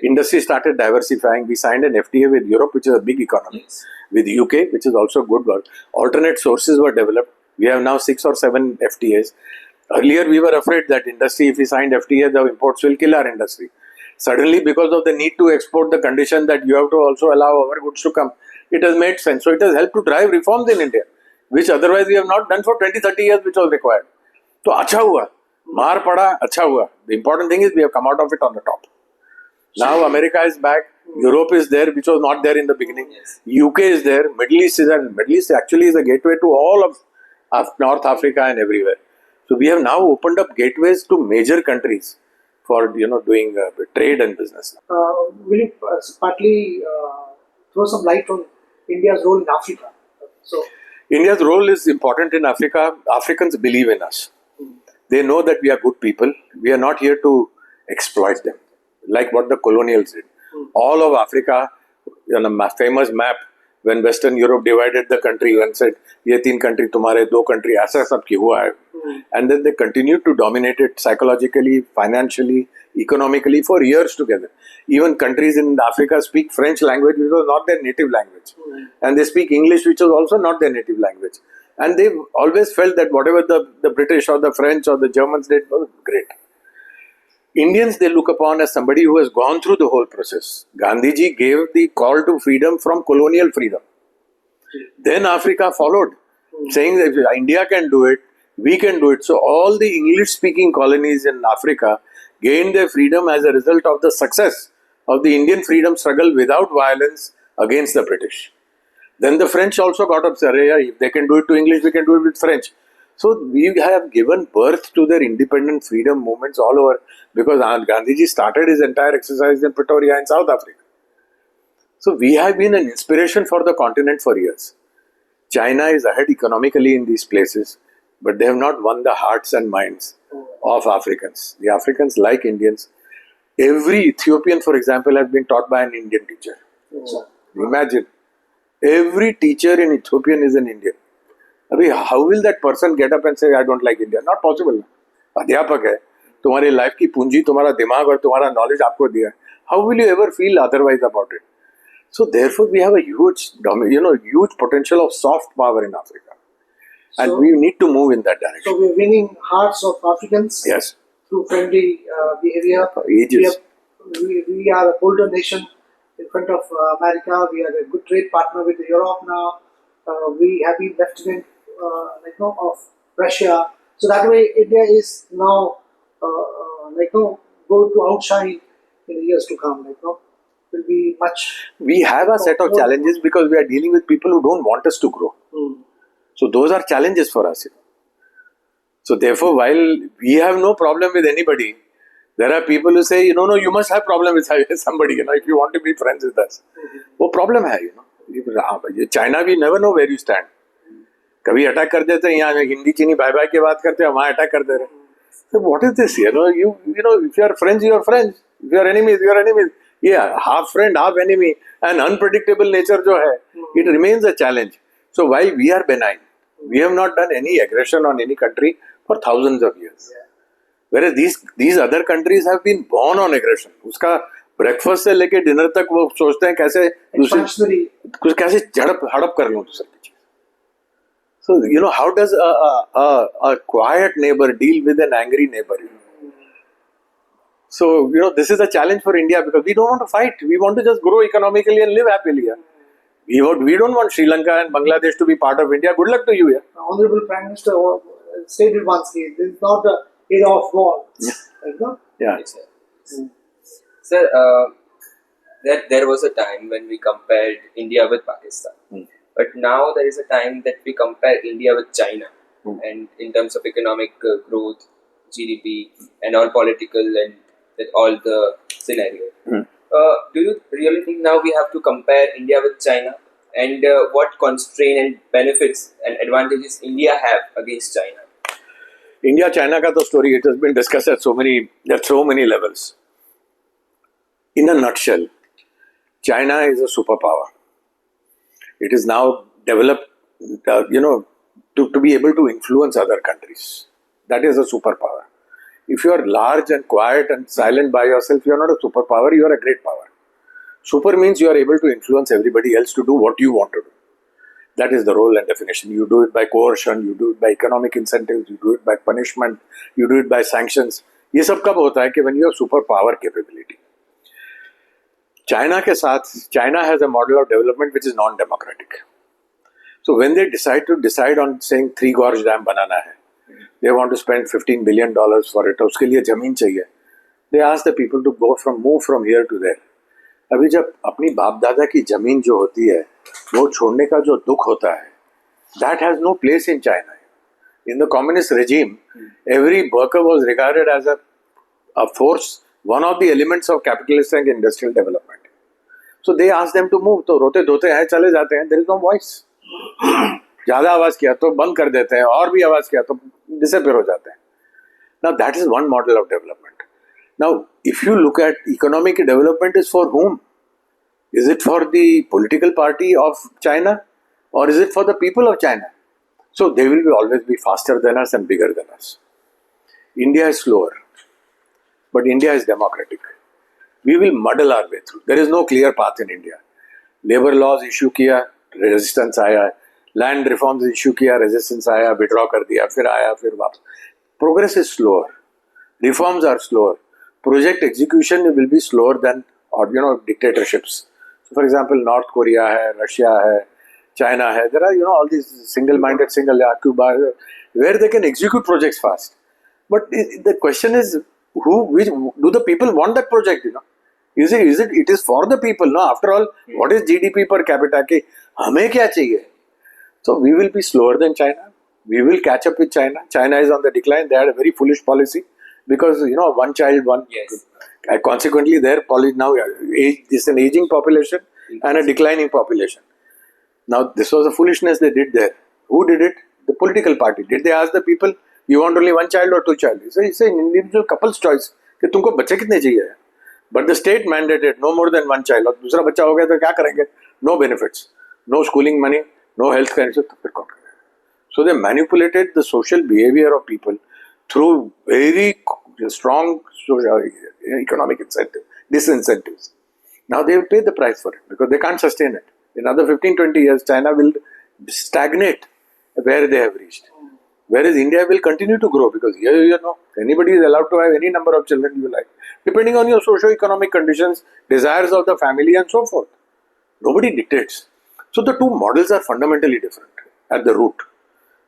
Industry started diversifying. We signed an FTA with Europe, which is a big economy. With UK, which is also good work. Alternate sources were developed. We have now 6 or 7 FTAs. Earlier, we were afraid that industry, if we signed FTA, the imports will kill our industry. Suddenly, because of the need to export, the condition that you have to also allow our goods to come, it has made sense. So it has helped to drive reforms in India, which otherwise we have not done for 20-30 years, which was required. So, अच्छा हुआ. मार पड़ा, अच्छा हुआ. The important thing is we have come out of it on the top. Now America is back. Europe is there, which was not there in the beginning. UK is there. Middle East is there. Middle East actually is a gateway to all of North Africa and everywhere. So we have now opened up gateways to major countries for doing trade and business. Will you partly throw some light on India's role in Africa? So India's role is important in Africa. Africans believe in us. They know that we are good people. We are not here to exploit them, like what the colonials did. All of Africa, on a famous map, when Western Europe divided the country and said, ये 3 country, तुम्हारे 2 country, ऐसा सब की हुआ है. And then they continued to dominate it psychologically, financially, economically for years together. Even countries in Africa speak French language, which was not their native language. And they speak English, which was also not their native language. And they always felt that whatever the British or the French or the Germans did was great. Indians, they look upon as somebody who has gone through the whole process. Gandhiji gave the call to freedom from colonial freedom. Then Africa followed, saying that if India can do it, we can do it. So all the English-speaking colonies in Africa gained their freedom as a result of the success of the Indian freedom struggle without violence against the British. Then the French also got up, saying, if they can do it to English, we can do it with French. So we have given birth to their independent freedom movements all over because Gandhiji started his entire exercise in Pretoria in South Africa. So we have been an inspiration for the continent for years. China is ahead economically in these places, but they have not won the hearts and minds of Africans. The Africans like Indians. Every Ethiopian, for example, has been taught by an Indian teacher. Imagine, every teacher in Ethiopian is an Indian. How will that person get up and say, I don't like India? Not possible. अध्यापक है, तुम्हारी life की पूंजी तुम्हारा दिमाग और तुम्हारा knowledge आपको दिया. How will you ever feel otherwise about it? So therefore, we have a huge potential of soft power in Africa, and we need to move in that direction. So we're winning hearts of Africans. Yes. Through friendly behavior. For ages. We are a bolder nation in front of America. We are a good trade partner with Europe now. We have been lieutenant of Russia. So that way, India is now going to outshine in the years to come. Will be much. We have a set of challenges because we are dealing with people who don't want us to grow. So those are challenges for us. So therefore, while we have no problem with anybody, there are people who say, no, you must have problem with somebody, if you want to be friends with us. वो problem है, China, we never know where you stand. कभी attack कर देते हैं, यहाँ हिंदी चीनी bye bye की बात करते हैं, वहाँ अटैक कर दे रहे हैं. So what is this? If you are friends, you are friends. If you are enemies, you are enemies. Yeah, half friend, half enemy, and unpredictable nature जो है, it remains a challenge. So while we are benign, we have not done any aggression on any country for thousands of years. Whereas these other countries have been born on aggression. उसका breakfast से लेके dinner तक वो सोचते हैं कैसे दूसरे Expansionary. कुछ कैसे हड़प कर लूं दूसरे की चीज. So how does a quiet neighbor deal with an angry neighbor? So this is a challenge for India because we don't want to fight. We want to just grow economically and live happily. Yeah? We don't want Sri Lanka and Bangladesh to be part of India. Good luck to you. Yeah? Honorable Prime Minister stated once, this is not the era of war. Right, no? Yeah. Yes, sir. Sir, there was a time when we compared India with Pakistan. But now there is a time that we compare India with China. And in terms of economic growth, GDP, and all political and with all the scenario. Do you really think now we have to compare India with China? And what constraint and benefits and advantages India have against China? India China ka to story, it has been discussed at so many levels. In a nutshell, China is a superpower. It is now developed, to be able to influence other countries. That is a superpower. If you are large and quiet and silent by yourself, you are not a superpower, you are a great power. Super means you are able to influence everybody else to do what you want to do. That is the role and definition. You do it by coercion, you do it by economic incentives, you do it by punishment, you do it by sanctions. ये सब कब होता है कि when you have superpower capability. China has a model of development which is non-democratic. So when they decide on saying 3 gorge dam banana hai, they want to spend $15 billion for it, उसके लिए जमीन चाहिए. They ask the people to move from here to there. अभी जब अपनी बाप दादा की जमीन जो होती है वो छोड़ने का जो दुख होता है, that has no place in China. In the communist regime, every worker was regarded as a force, one of the elements of capitalist and industrial development. So they ask them to move. तो रोते धोते हैं चले जाते हैं. There is no voice. ज़्यादा आवाज़ किया तो बंद कर देते हैं, और भी आवाज़ किया तो disappear हो जाते हैं. Now that is one model of development. Now if you look at economic development is for whom? Is it for the political party of China or is it for the people of China? So they will always be faster than us and bigger than us. India is slower, but India is democratic. We will muddle our way through. There is no clear path in India. Labor laws issue किया, resistance आया. Land reforms issue किया, resistance आया, withdraw कर दिया, फिर आया, फिर वापस. Progress is slower. Reforms are slower. Project execution will be slower than dictatorships. So for example, North Korea hai, Russia hai, China hai. There are all these single-minded, Cuba, where they can execute projects fast. But the question is, do the people want that project? It is for the people. No, after all, what is GDP per capita? Ki hame kya chahiye? So we will be slower than China. We will catch up with China. China is on the decline. They had a very foolish policy because one child, one. Yes. Consequently, their policy now is an aging population and a declining population. Now this was a foolishness they did there. Who did it? The political party. Did they ask the people, you want only one child or two child? It's an individual couple's choice. कि तुमको बच्चे कितने चाहिए? But the state mandated no more than one child. और दूसरा बच्चा हो गया तो क्या करेंगे? No benefits, no schooling money, no health care. तो फिर कौन करेगा? So they manipulated the social behavior of people through very strong economic disincentives. Now they will pay the price for it because they can't sustain it. In another 15-20 years, China will stagnate where they have reached. Whereas India will continue to grow because here, anybody is allowed to have any number of children you like, depending on your socio-economic conditions, desires of the family and so forth. Nobody dictates. So the two models are fundamentally different at the root.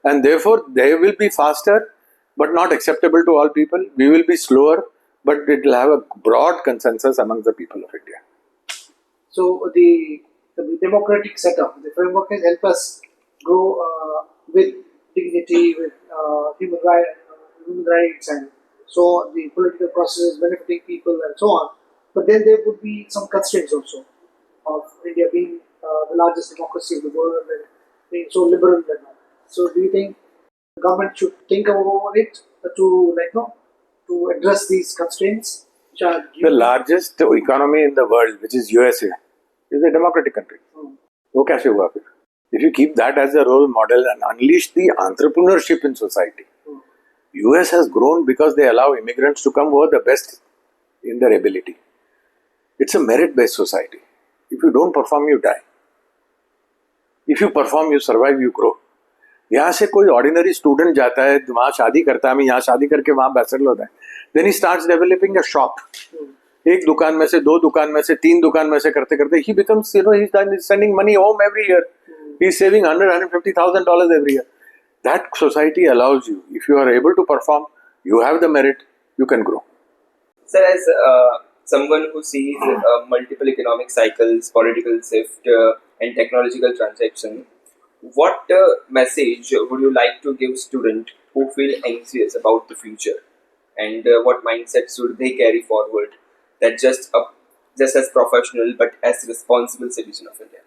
And therefore, they will be faster, but not acceptable to all people. We will be slower, but it will have a broad consensus among the people of India. So the democratic setup, the framework has helped us grow with dignity, with human rights, and so on. The political processes benefiting people and so on. But then there would be some constraints also of India being the largest democracy in the world and being so liberal and all. So do you think the government should think about it to address these constraints? The largest economy in the world, which is USA, is a democratic country. वो कैसे हुआ फिर? If you keep that as a role model and unleash the entrepreneurship in society, US has grown because they allow immigrants to come who are the best in their ability. It's a merit-based society. If you don't perform, you die. If you perform, you survive, you grow. यहाँ से कोई ordinary student जाता है, वहाँ शादी करता है, हमें यहाँ शादी करके वहाँ बैचलर होता है, then he starts developing a shop. एक दुकान में से, दो दुकान में से, तीन दुकान में से करते करते he becomes, he's sending money home every year. He's saving $150,000 every year. That society allows you, if you are able to perform, you have the merit, you can grow. Sir, as someone who sees multiple economic cycles, political shift, and technological transaction, what message would you like to give students who feel anxious about the future, and what mindset should they carry forward that just as professional but as responsible citizen of India?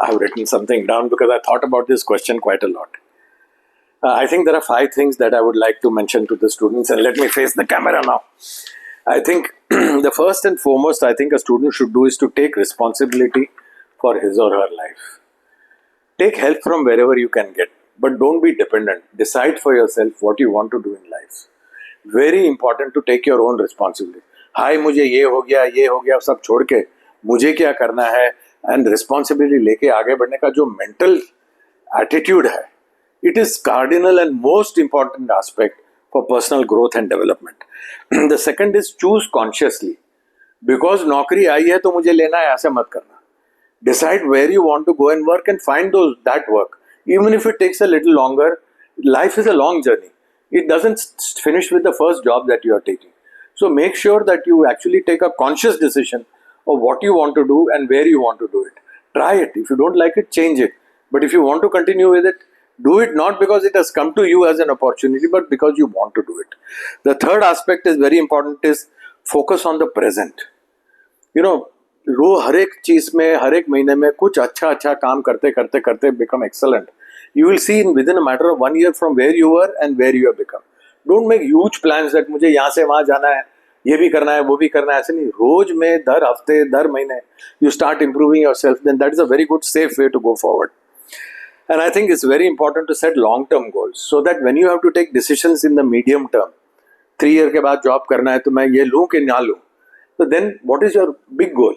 I have written something down because I thought about this question quite a lot. I think there are 5 things that I would like to mention to the students, and let me face the camera now. I think the first and foremost I think a student should do is to take responsibility for his or her life. Take help from wherever you can get, but don't be dependent. Decide for yourself what you want to do in life. Very important to take your own responsibility. हाय मुझे ये हो गया सब छोड़ के मुझे क्या करना है, एंड रिस्पॉन्सिबिलिटी लेके आगे बढ़ने का जो मेंटल एटीट्यूड है, it is cardinal and most important aspect for personal growth and development. The second is choose consciously. Because नौकरी आई है तो मुझे लेना है, ऐसे मत करना. Decide where you want to go and work and find that work. Even if it takes a little longer, life is a long journey. It doesn't finish with the first job that you are taking. So make sure that you actually take a conscious decision of what you want to do and where you want to do it. Try it. If you don't like it, change it. But if you want to continue with it, do it not because it has come to you as an opportunity, but because you want to do it. The third aspect is very important, is focus on the present. हर एक चीज में, हर एक महीने में कुछ अच्छा काम करते become excellent. You will see within a matter of 1 year from where you were and where you have become. Don't make huge plans that मुझे यहाँ से वहाँ जाना है, ये भी करना है, वो भी करना है. ऐसे नहीं. रोज में, दर हफ्ते, दर महीने you start improving yourself, then that is a very good safe way to go forward. And I think it's very important to set long-term goals so that when you have to take decisions in the medium term, 3 year के बाद job करना है तो मैं ये लूँ कि ना लूँ. So then what is your big goal?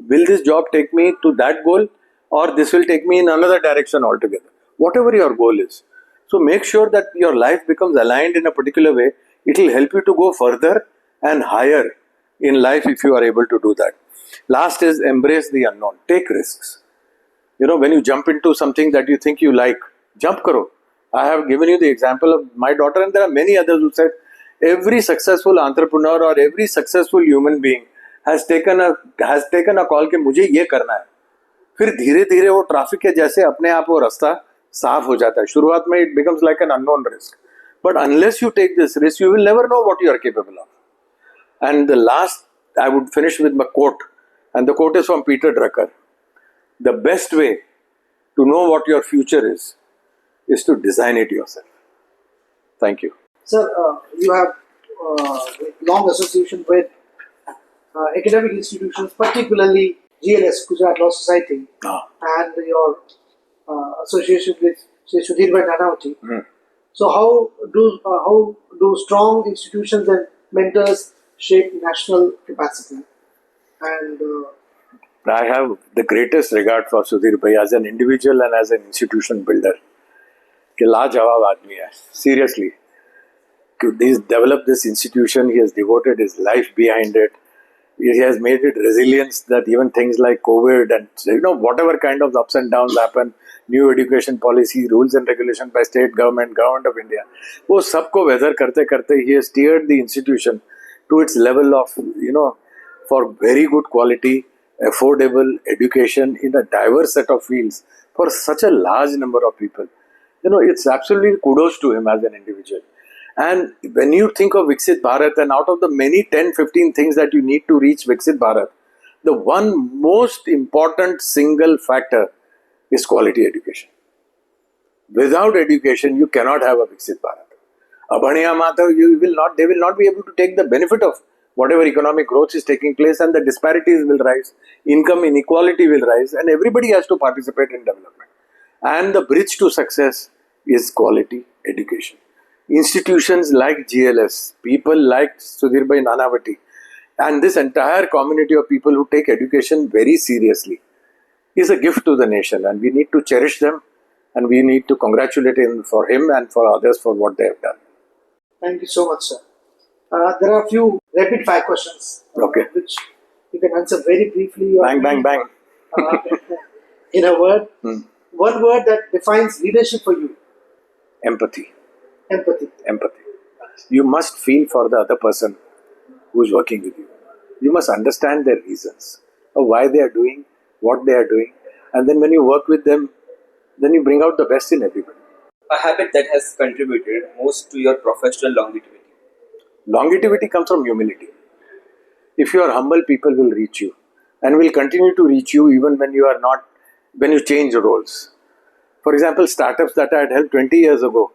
Will this job take me to that goal, or this will take me in another direction altogether? Whatever your goal is. So make sure that your life becomes aligned in a particular way. It will help you to go further and higher in life if you are able to do that. Last is embrace the unknown. Take risks. When you jump into something that you think you like, jump karo. I have given you the example of my daughter, and there are many others who said every successful entrepreneur or every successful human being has taken a call कि मुझे ये करना है. फिर धीरे धीरे वो traffic के जैसे अपने आप वो रास्ता साफ हो जाता है. शुरुआत में it becomes like an unknown risk, but unless you take this risk, you will never know what you are capable of. And the last, I would finish with my quote, and the quote is from Peter Drucker. The best way to know what your future is to design it yourself. Thank you. Sir, you have long association with academic institutions, particularly GLS, Gujarat Law Society, and your association with Sudhir Bhai Nanavati. So how do strong institutions and mentors shape national capacity? And I have the greatest regard for Sudhir Bhai as an individual and as an institution builder. कि लाजवाब आदमी है, seriously. He's developed this institution, he has devoted his life behind it. He has made it resilient that even things like COVID and whatever kind of ups and downs happen, new education policy, rules and regulation by state government of India, वो सबको weather करते करते he has steered the institution to its level of for very good quality, affordable education in a diverse set of fields for such a large number of people. It's absolutely kudos to him as an individual. And when you think of Viksit Bharat, and out of the many 10-15 things that you need to reach Viksit Bharat, the one most important single factor is quality education. Without education, you cannot have a Viksit Bharat. Abhaniya Mata, they will not be able to take the benefit of whatever economic growth is taking place, and the disparities will rise, income inequality will rise, and everybody has to participate in development. And the bridge to success is quality education. Institutions like GLS, people like Sudhir Bhai Nanavati, And this entire community of people who take education very seriously is a gift to the nation, and we need to cherish them, and we need to congratulate him for him and for others for what they have done. Thank you so much, sir. There are a few rapid fire questions, Okay. which you can answer very briefly. Or Bang, bang, bang. uh, in a word. One word that defines leadership for you. Empathy. Empathy. Empathy. You must feel for the other person who is working with you. You must understand their reasons of why they are doing what they are doing, and then when you work with them, then you bring out the best in everybody. A habit that has contributed most to your professional longevity. Longevity comes from humility. If you are humble, people will reach you and will continue to reach you even when you are not, when you change roles. For example, startups that I had helped 20 years ago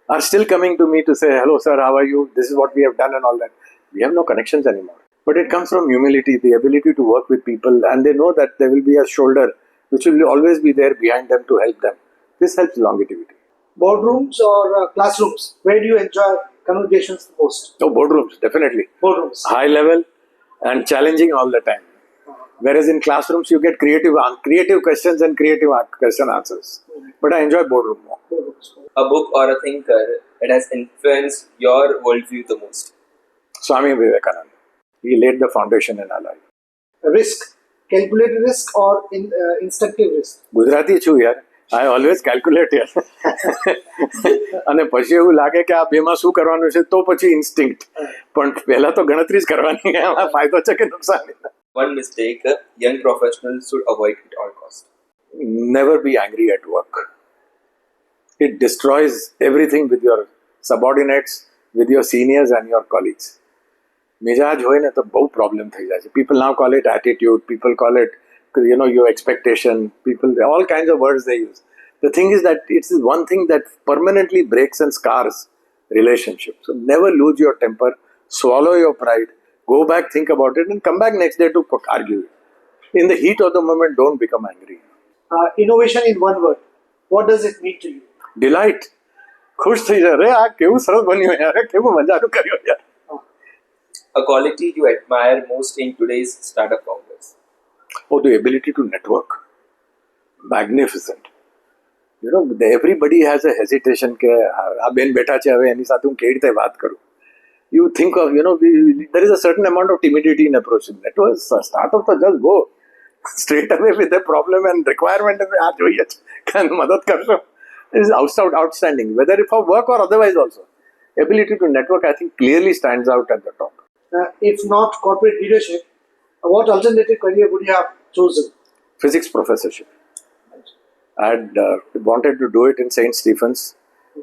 are still coming to me to say, hello sir, how are you? This is what we have done and all that. We have no connections anymore. But it comes from humility, the ability to work with people, and they know that there will be a shoulder which will always be there behind them to help them. This helps longevity. Boardrooms or classrooms? Where do you enjoy conversations the most? Oh, boardrooms, definitely. Boardrooms. High level and challenging all the time. Whereas in classrooms, you get creative questions and creative question answers. But I enjoy boardroom more. Boardrooms. A book or a thinker that has influenced your worldview the most. Swami Vivekananda. He laid the foundation in our life. Risk. Calculated risk or instinctive risk? Gujarati છું યાર. I always calculate યાર. અને પછી એવું લાગે કે આ બેમાં શું કરવાનું છે તો પછી ઇન્સ્ટિંક્ટ. પણ પહેલા તો ગણતરી જ કરવાની. એમાં ફાયદો છે કે નુકસાન. One mistake young professionals should avoid at all costs. Never be angry at work. It destroys everything with your subordinates, with your seniors and your colleagues. મિજાજ હોય ને તો બહુ પ્રોબ્લેમ થઈ જાય છે. People now call it attitude, people call it, your expectation, people, all kinds of words they use. The thing is that it's one thing that permanently breaks and scars relationships. So never lose your temper, swallow your pride, go back, think about it, and come back next day to argue. In the heat of the moment, don't become angry. Innovation in one word. What does it mean to you? Delight. ખુશ થઈ જાય, અરે આ કેવું સરસ બન્યું યાર, કેવું મજાનું કર્યું યાર. A quality you admire most in today's startup founders. Oh, the ability to network. Magnificent. Everybody has a hesitation કે આ બેન બેઠા છે, હવે એની સાથે હું કેવી રીતે વાત કરું. You think of, there is a certain amount of timidity in approaching. That was a startup, so just go straight away with the problem and requirement. આ જોઈએ છે, મદદ કરશો. It is outstanding, whether for work or otherwise also. Ability to network, I think, clearly stands out at the top. If not corporate leadership, what alternative career would you have chosen? Physics professorship. I had wanted to do it in St. Stephen's.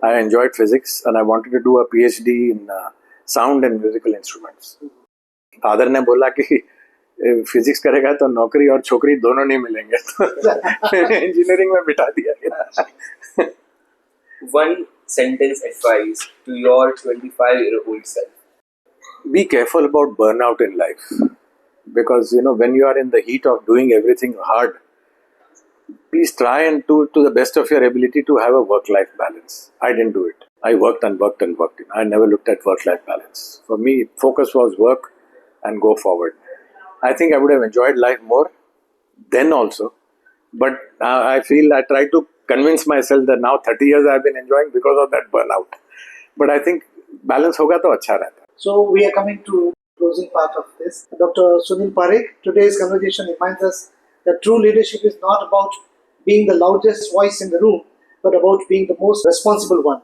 I enjoyed physics and I wanted to do a PhD in sound and musical instruments. Father ने बोला कि physics करेगा तो नौकरी और छोकरी दोनों नहीं मिलेंगे, तो इंजीनियरिंग में बिठा दिया गया. One sentence advice to your 25-year-old self. Be careful about burnout in life, because when you are in the heat of doing everything hard, please try and do to the best of your ability to have a work-life balance. I didn't do it. I worked and worked and worked. I never looked at work-life balance. For me, focus was work and go forward. I think I would have enjoyed life more then also, but I feel I try to convince myself that now 30 years I've been enjoying because of that burnout. But I think balance hoga to acha rehta. So we are coming to closing part of this. Dr. Sunil Parekh, today's conversation reminds us that true leadership is not about being the loudest voice in the room, but about being the most responsible one.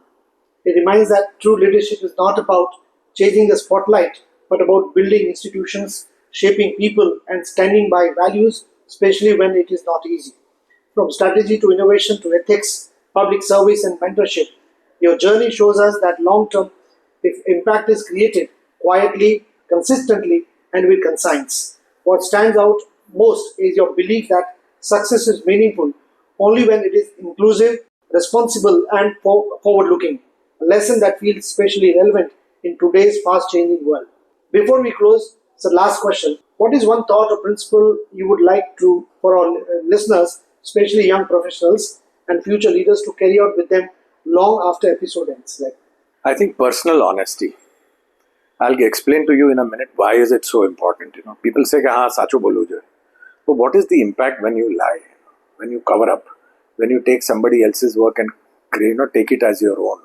It reminds that true leadership is not about chasing the spotlight, but about building institutions, shaping people, and standing by values, especially when it is not easy. From strategy to innovation to ethics, public service and mentorship, your journey shows us that long-term impact is created quietly, consistently, and with conscience. What stands out most is your belief that success is meaningful only when it is inclusive, responsible, and forward-looking. A lesson that feels especially relevant in today's fast-changing world. Before we close, it's the last question. What is one thought or principle you would like to, for our listeners, especially young professionals and future leaders, to carry out with them long after episode ends? I think personal honesty. I'll explain to you in a minute why is it so important. People say, "Ha, sacho bolo jo." But what is the impact when you lie, when you cover up, when you take somebody else's work and take it as your own?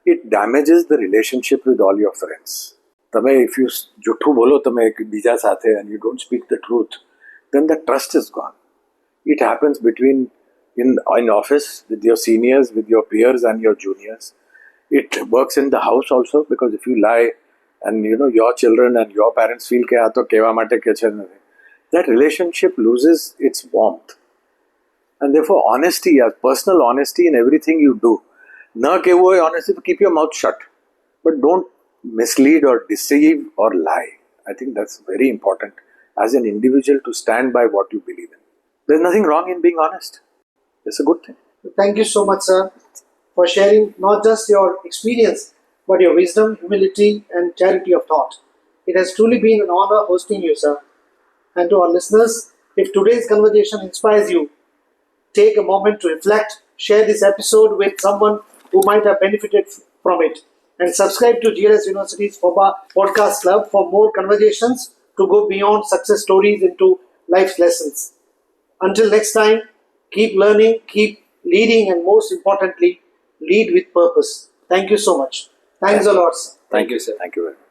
It damages the relationship with all your friends. If you jhuthu bolo bija sathe and you don't speak the truth, then the trust is gone. It happens between in office with your seniors, with your peers and your juniors. It works in the house also, because if you lie and your children and your parents feel that relationship loses its warmth. And therefore honesty, personal honesty in everything you do. Na ke wo honesty, to keep your mouth shut. But don't mislead or deceive or lie. I think that's very important as an individual, to stand by what you believe in. There's nothing wrong in being honest. It's a good thing. Thank you so much, sir, for sharing not just your experience, but your wisdom, humility, and clarity of thought. It has truly been an honor hosting you, sir. And to our listeners, if today's conversation inspires you, take a moment to reflect, share this episode with someone who might have benefited from it, and subscribe to GLS University's FOBA Podcast Club for more conversations to go beyond success stories into life's lessons. Until next time, keep learning, keep leading, and most importantly, lead with purpose. Thank you so much. Thanks a lot, sir. Thank you, sir. Thank you very much.